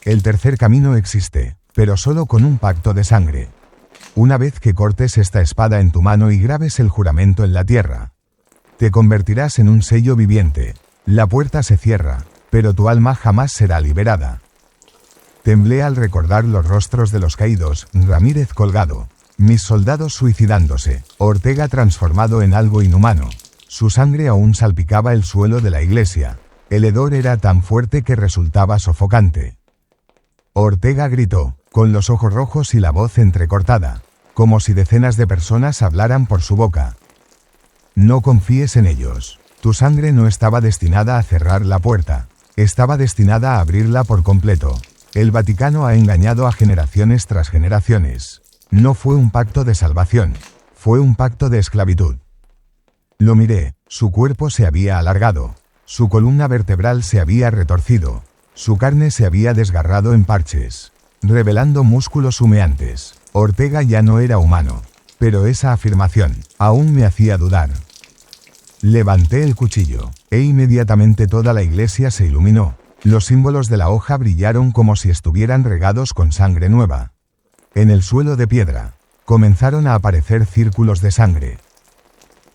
El tercer camino existe, pero solo con un pacto de sangre. Una vez que cortes esta espada en tu mano y grabes el juramento en la tierra, te convertirás en un sello viviente. La puerta se cierra, pero tu alma jamás será liberada. Temblé al recordar los rostros de los caídos, Ramírez colgado, mis soldados suicidándose, Ortega transformado en algo inhumano. Su sangre aún salpicaba el suelo de la iglesia. El hedor era tan fuerte que resultaba sofocante. Ortega gritó, con los ojos rojos y la voz entrecortada, como si decenas de personas hablaran por su boca. No confíes en ellos. Tu sangre no estaba destinada a cerrar la puerta, estaba destinada a abrirla por completo. El Vaticano ha engañado a generaciones tras generaciones. No fue un pacto de salvación, fue un pacto de esclavitud. Lo miré, su cuerpo se había alargado, su columna vertebral se había retorcido, su carne se había desgarrado en parches, revelando músculos humeantes. Ortega ya no era humano, pero esa afirmación aún me hacía dudar. Levanté el cuchillo, e inmediatamente toda la iglesia se iluminó. Los símbolos de la hoja brillaron como si estuvieran regados con sangre nueva. En el suelo de piedra, comenzaron a aparecer círculos de sangre.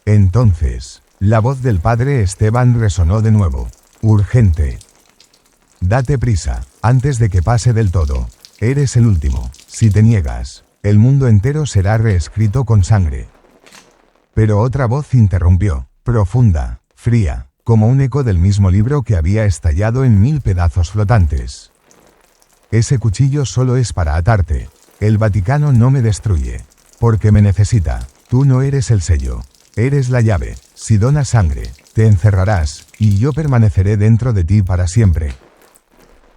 Entonces, la voz del padre Esteban resonó de nuevo. Urgente. Date prisa, antes de que pase del todo. Eres el último. Si te niegas, el mundo entero será reescrito con sangre. Pero otra voz interrumpió, profunda, fría, como un eco del mismo libro que había estallado en 1000 pedazos flotantes. Ese cuchillo solo es para atarte. El Vaticano no me destruye, porque me necesita. Tú no eres el sello, eres la llave. Si donas sangre, te encerrarás, y yo permaneceré dentro de ti para siempre.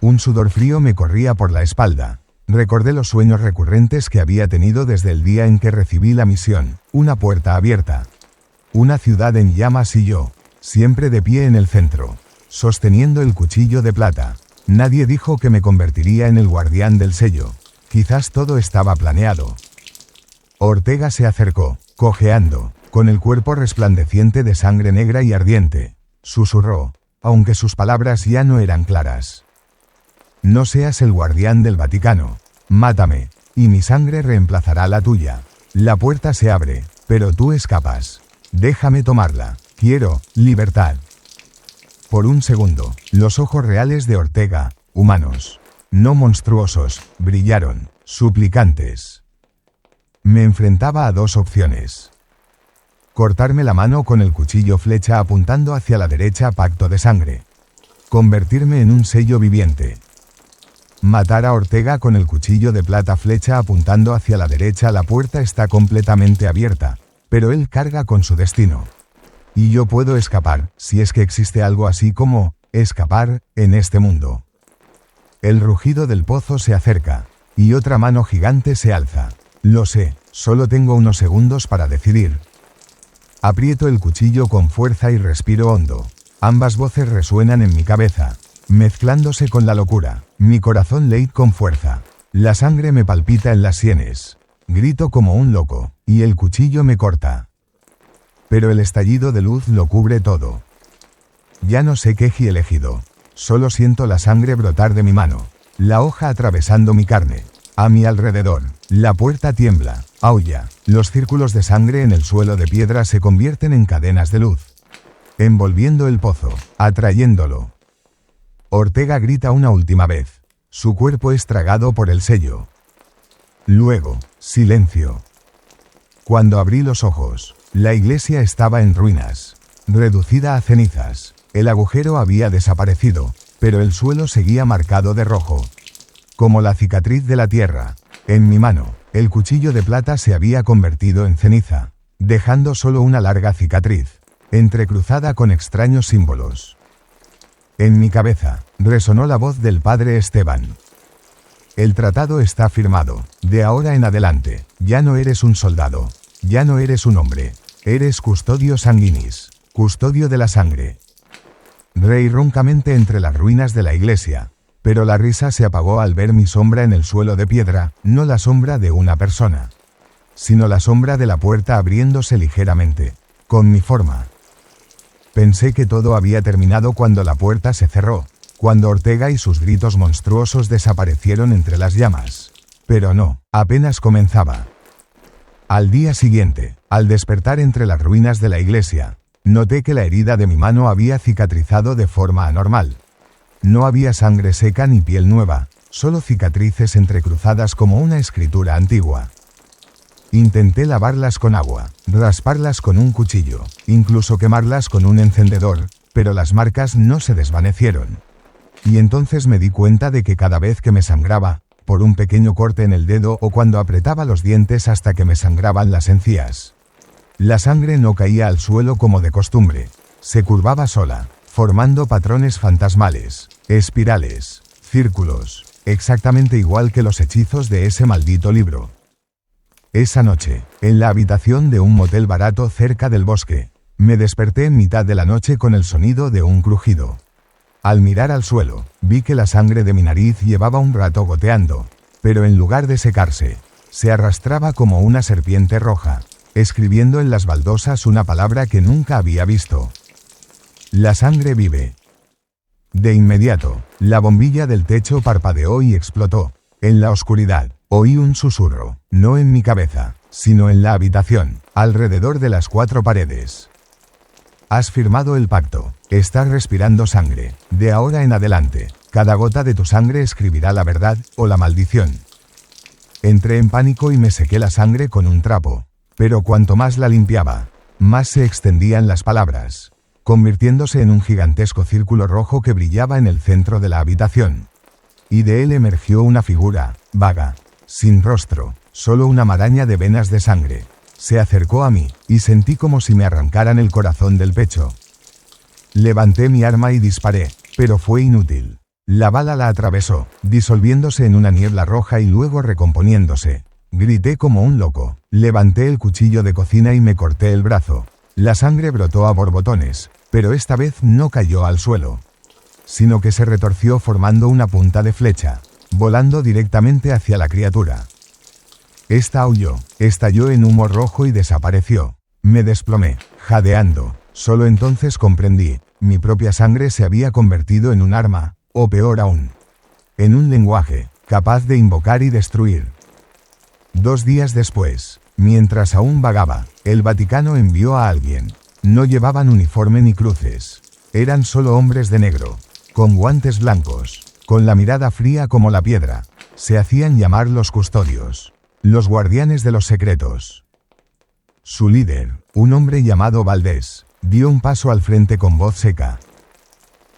Un sudor frío me corría por la espalda. Recordé los sueños recurrentes que había tenido desde el día en que recibí la misión, una puerta abierta, una ciudad en llamas y yo, siempre de pie en el centro, sosteniendo el cuchillo de plata. Nadie dijo que me convertiría en el guardián del sello. Quizás todo estaba planeado. Ortega se acercó, Cojeando, con el cuerpo resplandeciente de sangre negra y ardiente, susurró, aunque sus palabras ya no eran claras. No seas el guardián del Vaticano. Mátame, y mi sangre reemplazará la tuya. La puerta se abre, pero tú escapas. Déjame tomarla. Quiero libertad. Por un segundo, los ojos reales de Ortega, humanos, no monstruosos, brillaron, suplicantes. Me enfrentaba a dos opciones. Cortarme la mano con el cuchillo flecha apuntando hacia la derecha, pacto de sangre. Convertirme en un sello viviente. Matar a Ortega con el cuchillo de plata flecha apuntando hacia la derecha. La puerta está completamente abierta, pero él carga con su destino. Y yo puedo escapar, si es que existe algo así como escapar en este mundo. El rugido del pozo se acerca, y otra mano gigante se alza. Lo sé, solo tengo unos segundos para decidir. Aprieto el cuchillo con fuerza y respiro hondo. Ambas voces resuenan en mi cabeza, mezclándose con la locura. Mi corazón late con fuerza. La sangre me palpita en las sienes. Grito como un loco, y el cuchillo me corta. Pero el estallido de luz lo cubre todo. Ya no sé qué he elegido. Solo siento la sangre brotar de mi mano, la hoja atravesando mi carne. A mi alrededor, la puerta tiembla, aulla. Los círculos de sangre en el suelo de piedra se convierten en cadenas de luz, envolviendo el pozo, atrayéndolo. Ortega grita una última vez. Su cuerpo es tragado por el sello. Luego, silencio. Cuando abrí los ojos, la iglesia estaba en ruinas, reducida a cenizas. El agujero había desaparecido, pero el suelo seguía marcado de rojo, como la cicatriz de la tierra. En mi mano, el cuchillo de plata se había convertido en ceniza, dejando solo una larga cicatriz, entrecruzada con extraños símbolos. En mi cabeza, resonó la voz del padre Esteban. El tratado está firmado. De ahora en adelante, ya no eres un soldado, ya no eres un hombre, eres custodio sanguinis, custodio de la sangre. Reí roncamente entre las ruinas de la iglesia, pero la risa se apagó al ver mi sombra en el suelo de piedra, no la sombra de una persona, sino la sombra de la puerta abriéndose ligeramente, con mi forma. Pensé que todo había terminado cuando la puerta se cerró, cuando Ortega y sus gritos monstruosos desaparecieron entre las llamas. Pero no, apenas comenzaba. Al día siguiente, al despertar entre las ruinas de la iglesia, noté que la herida de mi mano había cicatrizado de forma anormal. No había sangre seca ni piel nueva, solo cicatrices entrecruzadas como una escritura antigua. Intenté lavarlas con agua, rasparlas con un cuchillo, incluso quemarlas con un encendedor, pero las marcas no se desvanecieron. Y entonces me di cuenta de que cada vez que me sangraba, por un pequeño corte en el dedo o cuando apretaba los dientes hasta que me sangraban las encías, la sangre no caía al suelo como de costumbre, se curvaba sola, formando patrones fantasmales, espirales, círculos, exactamente igual que los hechizos de ese maldito libro. Esa noche, en la habitación de un motel barato cerca del bosque, me desperté en mitad de la noche con el sonido de un crujido. Al mirar al suelo, vi que la sangre de mi nariz llevaba un rato goteando, pero en lugar de secarse, se arrastraba como una serpiente roja, escribiendo en las baldosas una palabra que nunca había visto. La sangre vive. De inmediato, la bombilla del techo parpadeó y explotó. En la oscuridad, oí un susurro, no en mi cabeza, sino en la habitación, alrededor de las 4 paredes. Has firmado el pacto, estás respirando sangre, de ahora en adelante, cada gota de tu sangre escribirá la verdad o la maldición. Entré en pánico y me sequé la sangre con un trapo, pero cuanto más la limpiaba, más se extendían las palabras, convirtiéndose en un gigantesco círculo rojo que brillaba en el centro de la habitación. Y de él emergió una figura, vaga, sin rostro, solo una maraña de venas de sangre. Se acercó a mí, y sentí como si me arrancaran el corazón del pecho. Levanté mi arma y disparé, pero fue inútil. La bala la atravesó, disolviéndose en una niebla roja y luego recomponiéndose. Grité como un loco, levanté el cuchillo de cocina y me corté el brazo. La sangre brotó a borbotones, pero esta vez no cayó al suelo, sino que se retorció formando una punta de flecha, volando directamente hacia la criatura. Esta aulló, estalló en humo rojo y desapareció. Me desplomé, jadeando. Solo entonces comprendí, mi propia sangre se había convertido en un arma, o peor aún, en un lenguaje, capaz de invocar y destruir. 2 días después, mientras aún vagaba, el Vaticano envió a alguien. No llevaban uniforme ni cruces. Eran solo hombres de negro, con guantes blancos, con la mirada fría como la piedra. Se hacían llamar los custodios, los guardianes de los secretos. Su líder, un hombre llamado Valdés, dio un paso al frente con voz seca.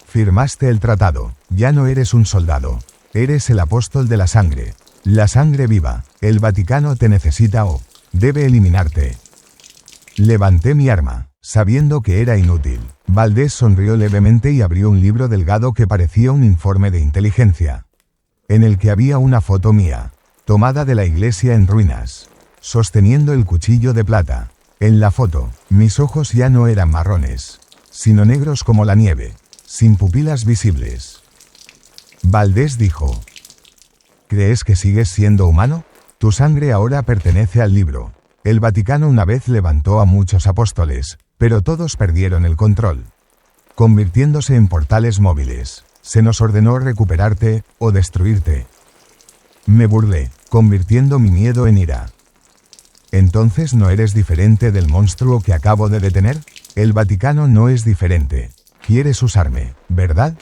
Firmaste el tratado, ya no eres un soldado, eres el apóstol de la sangre viva, el Vaticano te necesita o debe eliminarte. Levanté mi arma, sabiendo que era inútil. Valdés sonrió levemente y abrió un libro delgado que parecía un informe de inteligencia, en el que había una foto mía, tomada de la iglesia en ruinas, sosteniendo el cuchillo de plata. En la foto, mis ojos ya no eran marrones, sino negros como la nieve, sin pupilas visibles. Valdés dijo: ¿Crees que sigues siendo humano? Tu sangre ahora pertenece al libro. El Vaticano una vez levantó a muchos apóstoles, pero todos perdieron el control, convirtiéndose en portales móviles. Se nos ordenó recuperarte o destruirte. Me burlé, convirtiendo mi miedo en ira. ¿Entonces no eres diferente del monstruo que acabo de detener? El Vaticano no es diferente. Quieres usarme, ¿verdad?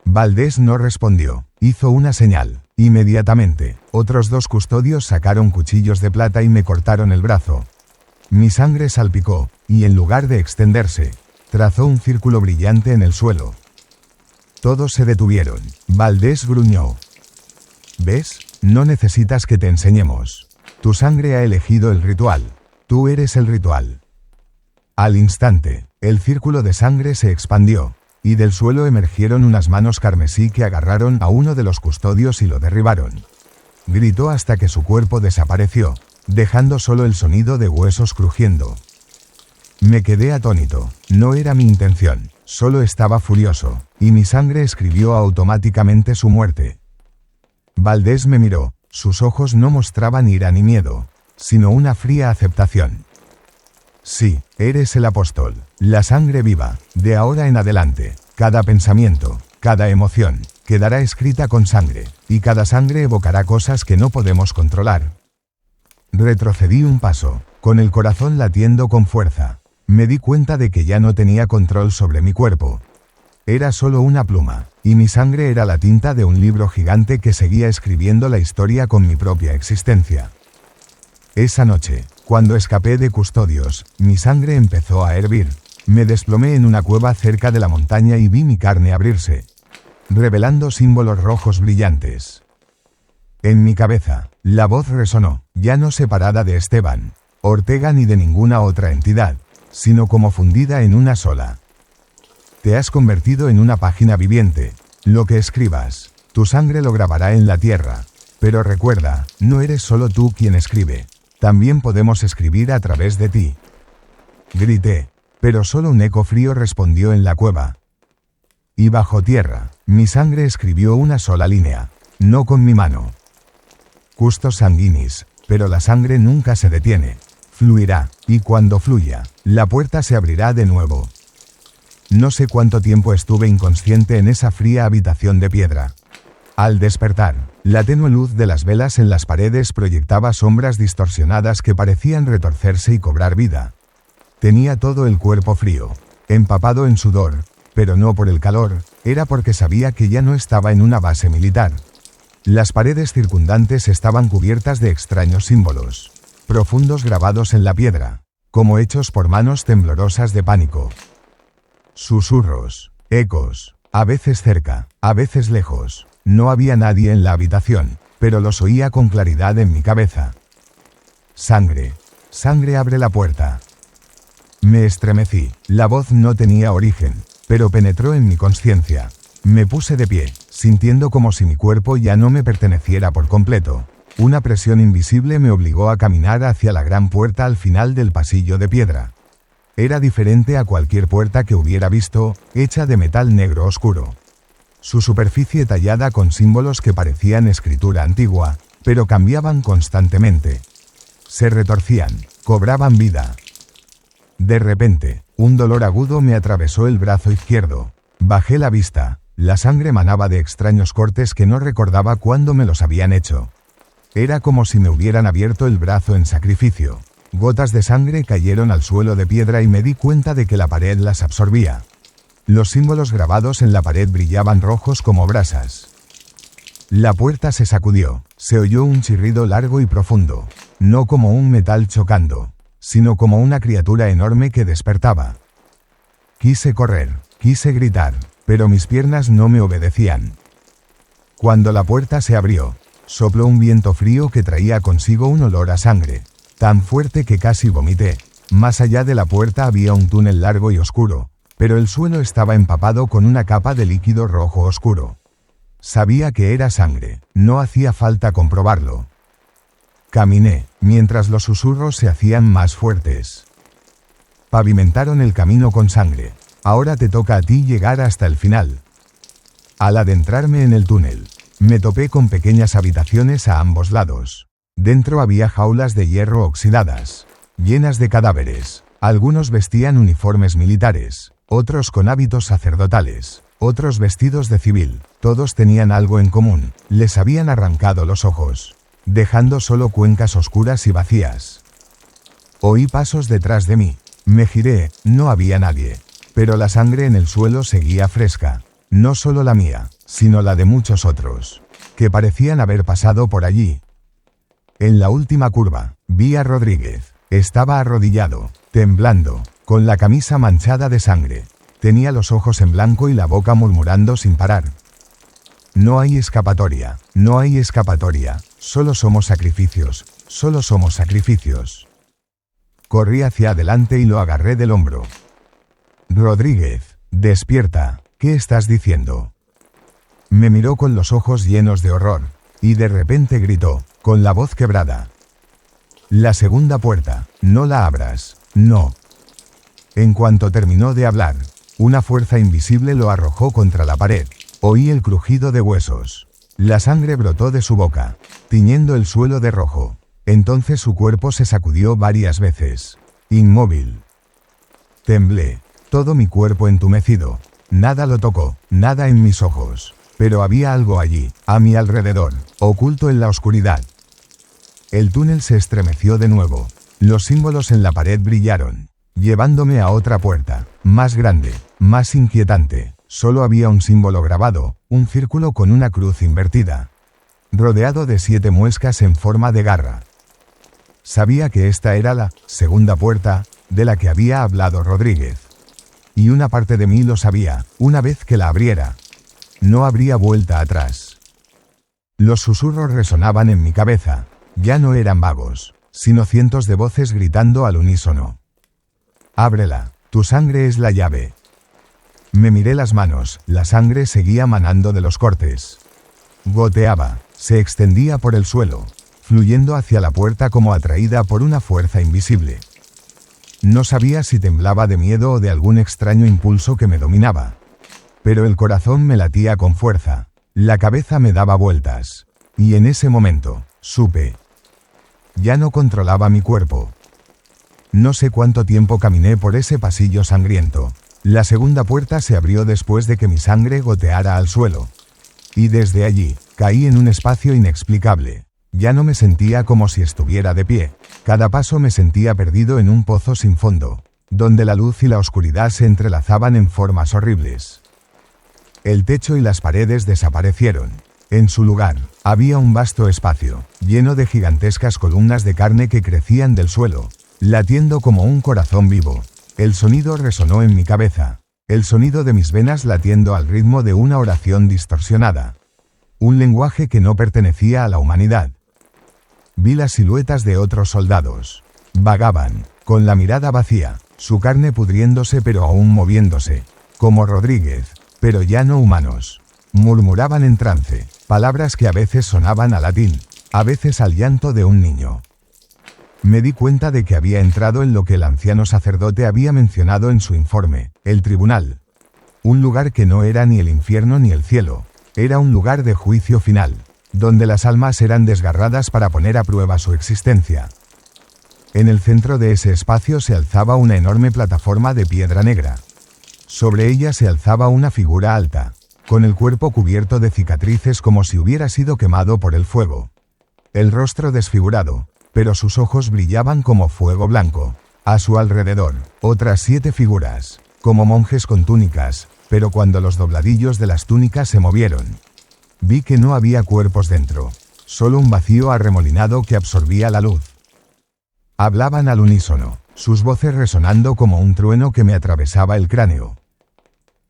Valdés no respondió. Hizo una señal. Inmediatamente, otros 2 custodios sacaron cuchillos de plata y me cortaron el brazo. Mi sangre salpicó, y en lugar de extenderse, trazó un círculo brillante en el suelo. Todos se detuvieron. Valdés gruñó: ¿Ves? No necesitas que te enseñemos. Tu sangre ha elegido el ritual. Tú eres el ritual. Al instante, el círculo de sangre se expandió, y del suelo emergieron unas manos carmesí que agarraron a uno de los custodios y lo derribaron. Gritó hasta que su cuerpo desapareció, dejando solo el sonido de huesos crujiendo. Me quedé atónito. No era mi intención, solo estaba furioso, y mi sangre escribió automáticamente su muerte. Valdés me miró. Sus ojos no mostraban ira ni miedo, sino una fría aceptación. Sí, eres el apóstol, la sangre viva. De ahora en adelante, cada pensamiento, cada emoción, quedará escrita con sangre, y cada sangre evocará cosas que no podemos controlar. Retrocedí un paso, con el corazón latiendo con fuerza. Me di cuenta de que ya no tenía control sobre mi cuerpo. Era solo una pluma, y mi sangre era la tinta de un libro gigante que seguía escribiendo la historia con mi propia existencia. Esa noche, cuando escapé de custodios, mi sangre empezó a hervir. Me desplomé en una cueva cerca de la montaña y vi mi carne abrirse, revelando símbolos rojos brillantes. En mi cabeza, la voz resonó, ya no separada de Esteban Ortega ni de ninguna otra entidad, sino como fundida en una sola. Te has convertido en una página viviente. Lo que escribas, tu sangre lo grabará en la tierra. Pero recuerda, no eres solo tú quien escribe. También podemos escribir a través de ti. Grité, pero solo un eco frío respondió en la cueva. Y bajo tierra, mi sangre escribió una sola línea, no con mi mano. Custos sanguinis, pero la sangre nunca se detiene. Fluirá, y cuando fluya, la puerta se abrirá de nuevo. No sé cuánto tiempo estuve inconsciente en esa fría habitación de piedra. Al despertar, la tenue luz de las velas en las paredes proyectaba sombras distorsionadas que parecían retorcerse y cobrar vida. Tenía todo el cuerpo frío, empapado en sudor, pero no por el calor, era porque sabía que ya no estaba en una base militar. Las paredes circundantes estaban cubiertas de extraños símbolos, profundos grabados en la piedra, como hechos por manos temblorosas de pánico. Susurros, ecos, a veces cerca, a veces lejos. No había nadie en la habitación, pero los oía con claridad en mi cabeza. Sangre, sangre abre la puerta. Me estremecí, la voz no tenía origen, pero penetró en mi conciencia. Me puse de pie, sintiendo como si mi cuerpo ya no me perteneciera por completo. Una presión invisible me obligó a caminar hacia la gran puerta al final del pasillo de piedra. Era diferente a cualquier puerta que hubiera visto, hecha de metal negro oscuro. Su superficie tallada con símbolos que parecían escritura antigua, pero cambiaban constantemente. Se retorcían, cobraban vida. De repente, un dolor agudo me atravesó el brazo izquierdo. Bajé la vista. La sangre manaba de extraños cortes que no recordaba cuándo me los habían hecho. Era como si me hubieran abierto el brazo en sacrificio. Gotas de sangre cayeron al suelo de piedra y me di cuenta de que la pared las absorbía. Los símbolos grabados en la pared brillaban rojos como brasas. La puerta se sacudió. Se oyó un chirrido largo y profundo. No como un metal chocando, sino como una criatura enorme que despertaba. Quise correr, quise gritar, pero mis piernas no me obedecían. Cuando la puerta se abrió, sopló un viento frío que traía consigo un olor a sangre, tan fuerte que casi vomité. Más allá de la puerta había un túnel largo y oscuro, pero el suelo estaba empapado con una capa de líquido rojo oscuro. Sabía que era sangre, no hacía falta comprobarlo. Caminé, mientras los susurros se hacían más fuertes. Pavimentaron el camino con sangre. Ahora te toca a ti llegar hasta el final. Al adentrarme en el túnel, me topé con pequeñas habitaciones a ambos lados. Dentro había jaulas de hierro oxidadas, llenas de cadáveres. Algunos vestían uniformes militares, otros con hábitos sacerdotales, otros vestidos de civil. Todos tenían algo en común: les habían arrancado los ojos, dejando solo cuencas oscuras y vacías. Oí pasos detrás de mí. Me giré, no había nadie, pero la sangre en el suelo seguía fresca. No solo la mía, sino la de muchos otros, que parecían haber pasado por allí. En la última curva, vi a Rodríguez. Estaba arrodillado, temblando, con la camisa manchada de sangre. Tenía los ojos en blanco y la boca murmurando sin parar. No hay escapatoria, no hay escapatoria, solo somos sacrificios, solo somos sacrificios. Corrí hacia adelante y lo agarré del hombro. Rodríguez, despierta, ¿qué estás diciendo? Me miró con los ojos llenos de horror, y de repente gritó, con la voz quebrada: la segunda puerta, no la abras, no. En cuanto terminó de hablar, una fuerza invisible lo arrojó contra la pared. Oí el crujido de huesos. La sangre brotó de su boca, tiñendo el suelo de rojo. Entonces su cuerpo se sacudió varias veces. Inmóvil. Temblé, todo mi cuerpo entumecido. Nada lo tocó, nada en mis ojos. Pero había algo allí, a mi alrededor, oculto en la oscuridad. El túnel se estremeció de nuevo. Los símbolos en la pared brillaron, llevándome a otra puerta, más grande, más inquietante. Solo había un símbolo grabado, un círculo con una cruz invertida, rodeado de 7 muescas en forma de garra. Sabía que esta era la segunda puerta, de la que había hablado Rodríguez. Y una parte de mí lo sabía: una vez que la abriera, no habría vuelta atrás. Los susurros resonaban en mi cabeza. Ya no eran vagos, sino cientos de voces gritando al unísono. Ábrela, tu sangre es la llave. Me miré las manos, la sangre seguía manando de los cortes. Goteaba, se extendía por el suelo, fluyendo hacia la puerta como atraída por una fuerza invisible. No sabía si temblaba de miedo o de algún extraño impulso que me dominaba. Pero el corazón me latía con fuerza, la cabeza me daba vueltas. Y en ese momento, supe. Ya no controlaba mi cuerpo. No sé cuánto tiempo caminé por ese pasillo sangriento. La segunda puerta se abrió después de que mi sangre goteara al suelo. Y desde allí, caí en un espacio inexplicable. Ya no me sentía como si estuviera de pie. Cada paso me sentía perdido en un pozo sin fondo, donde la luz y la oscuridad se entrelazaban en formas horribles. El techo y las paredes desaparecieron. En su lugar, había un vasto espacio, lleno de gigantescas columnas de carne que crecían del suelo, latiendo como un corazón vivo. El sonido resonó en mi cabeza, el sonido de mis venas latiendo al ritmo de una oración distorsionada. Un lenguaje que no pertenecía a la humanidad. Vi las siluetas de otros soldados. Vagaban, con la mirada vacía, su carne pudriéndose pero aún moviéndose, como Rodríguez, pero ya no humanos. Murmuraban en trance, palabras que a veces sonaban a latín, a veces al llanto de un niño. Me di cuenta de que había entrado en lo que el anciano sacerdote había mencionado en su informe, el tribunal. Un lugar que no era ni el infierno ni el cielo, era un lugar de juicio final. donde las almas eran desgarradas para poner a prueba su existencia. En el centro de ese espacio se alzaba una enorme plataforma de piedra negra. Sobre ella se alzaba una figura alta, con el cuerpo cubierto de cicatrices como si hubiera sido quemado por el fuego. El rostro desfigurado, pero sus ojos brillaban como fuego blanco. A su alrededor, otras 7 figuras, como monjes con túnicas, pero cuando los dobladillos de las túnicas se movieron, vi que no había cuerpos dentro, solo un vacío arremolinado que absorbía la luz. Hablaban al unísono, sus voces resonando como un trueno que me atravesaba el cráneo.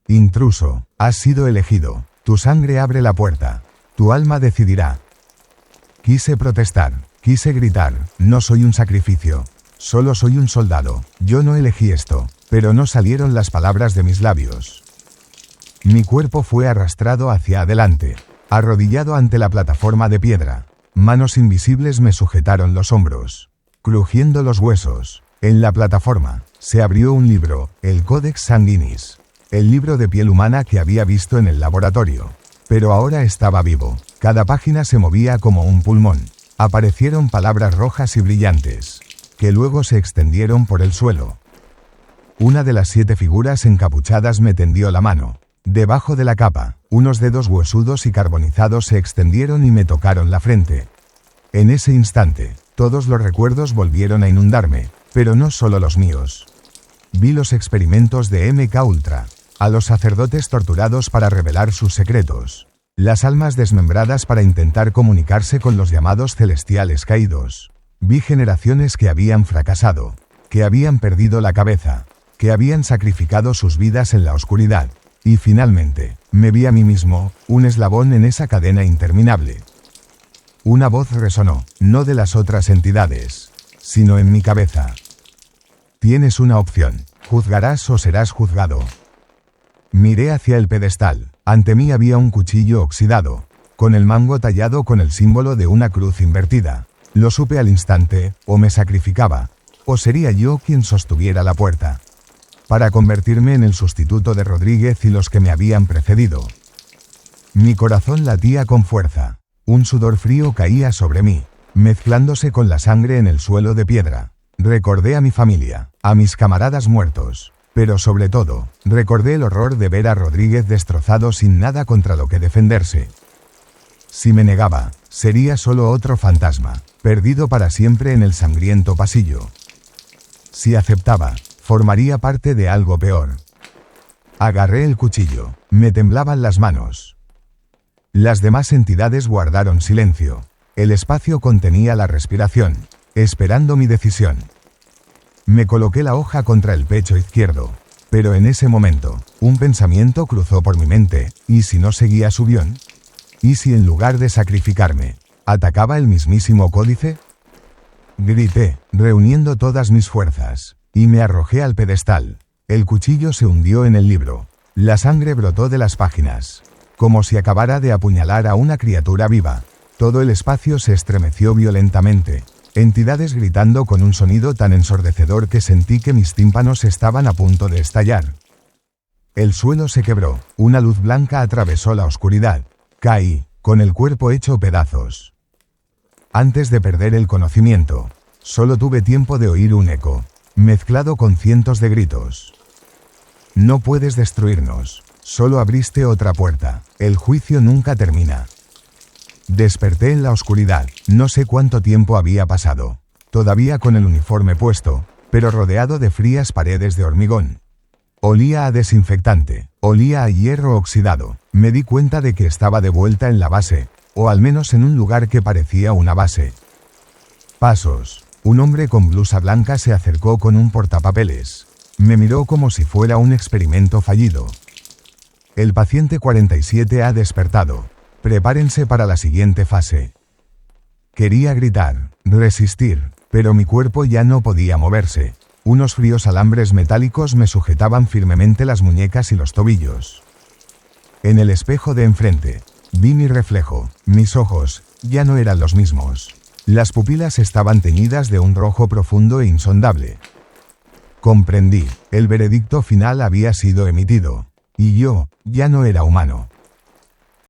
Intruso, has sido elegido, tu sangre abre la puerta, tu alma decidirá. Quise protestar, quise gritar, no soy un sacrificio, solo soy un soldado, yo no elegí esto, pero no salieron las palabras de mis labios. Mi cuerpo fue arrastrado hacia adelante, arrodillado ante la plataforma de piedra. Manos invisibles me sujetaron los hombros, crujiendo los huesos. En la plataforma, se abrió un libro, el Codex Sanguinis, el libro de piel humana que había visto en el laboratorio. Pero ahora estaba vivo, cada página se movía como un pulmón. Aparecieron palabras rojas y brillantes, que luego se extendieron por el suelo. Una de las 7 figuras encapuchadas me tendió la mano. Debajo de la capa, unos dedos huesudos y carbonizados se extendieron y me tocaron la frente. En ese instante, todos los recuerdos volvieron a inundarme, pero no solo los míos. Vi los experimentos de MK Ultra, a los sacerdotes torturados para revelar sus secretos, las almas desmembradas para intentar comunicarse con los llamados celestiales caídos. Vi generaciones que habían fracasado, que habían perdido la cabeza, que habían sacrificado sus vidas en la oscuridad. Y finalmente, me vi a mí mismo, un eslabón en esa cadena interminable. Una voz resonó, no de las otras entidades, sino en mi cabeza. Tienes una opción, juzgarás o serás juzgado. Miré hacia el pedestal, ante mí había un cuchillo oxidado, con el mango tallado con el símbolo de una cruz invertida. Lo supe al instante, o me sacrificaba, o sería yo quien sostuviera la puerta, para convertirme en el sustituto de Rodríguez y los que me habían precedido. Mi corazón latía con fuerza, un sudor frío caía sobre mí, mezclándose con la sangre en el suelo de piedra. Recordé a mi familia, a mis camaradas muertos, pero sobre todo, recordé el horror de ver a Rodríguez destrozado sin nada contra lo que defenderse. Si me negaba, sería solo otro fantasma, perdido para siempre en el sangriento pasillo. Si aceptaba, formaría parte de algo peor. Agarré el cuchillo, me temblaban las manos. Las demás entidades guardaron silencio. El espacio contenía la respiración, esperando mi decisión. Me coloqué la hoja contra el pecho izquierdo, pero en ese momento, un pensamiento cruzó por mi mente, ¿y si no seguía su guión? ¿Y si en lugar de sacrificarme, atacaba el mismísimo códice? Grité, reuniendo todas mis fuerzas, y me arrojé al pedestal. El cuchillo se hundió en el libro. La sangre brotó de las páginas, como si acabara de apuñalar a una criatura viva. Todo el espacio se estremeció violentamente, entidades gritando con un sonido tan ensordecedor que sentí que mis tímpanos estaban a punto de estallar. El suelo se quebró, una luz blanca atravesó la oscuridad. Caí, con el cuerpo hecho pedazos. Antes de perder el conocimiento, solo tuve tiempo de oír un eco, mezclado con cientos de gritos. No puedes destruirnos, solo abriste otra puerta, el juicio nunca termina. Desperté en la oscuridad, no sé cuánto tiempo había pasado, todavía con el uniforme puesto, pero rodeado de frías paredes de hormigón. Olía a desinfectante, olía a hierro oxidado, me di cuenta de que estaba de vuelta en la base, o al menos en un lugar que parecía una base. Pasos. Un hombre con blusa blanca se acercó con un portapapeles. Me miró como si fuera un experimento fallido. El paciente 47 ha despertado. Prepárense para la siguiente fase. Quería gritar, resistir, pero mi cuerpo ya no podía moverse. Unos fríos alambres metálicos me sujetaban firmemente las muñecas y los tobillos. En el espejo de enfrente, vi mi reflejo. Mis ojos ya no eran los mismos. Las pupilas estaban teñidas de un rojo profundo e insondable. Comprendí, el veredicto final había sido emitido, y yo ya no era humano.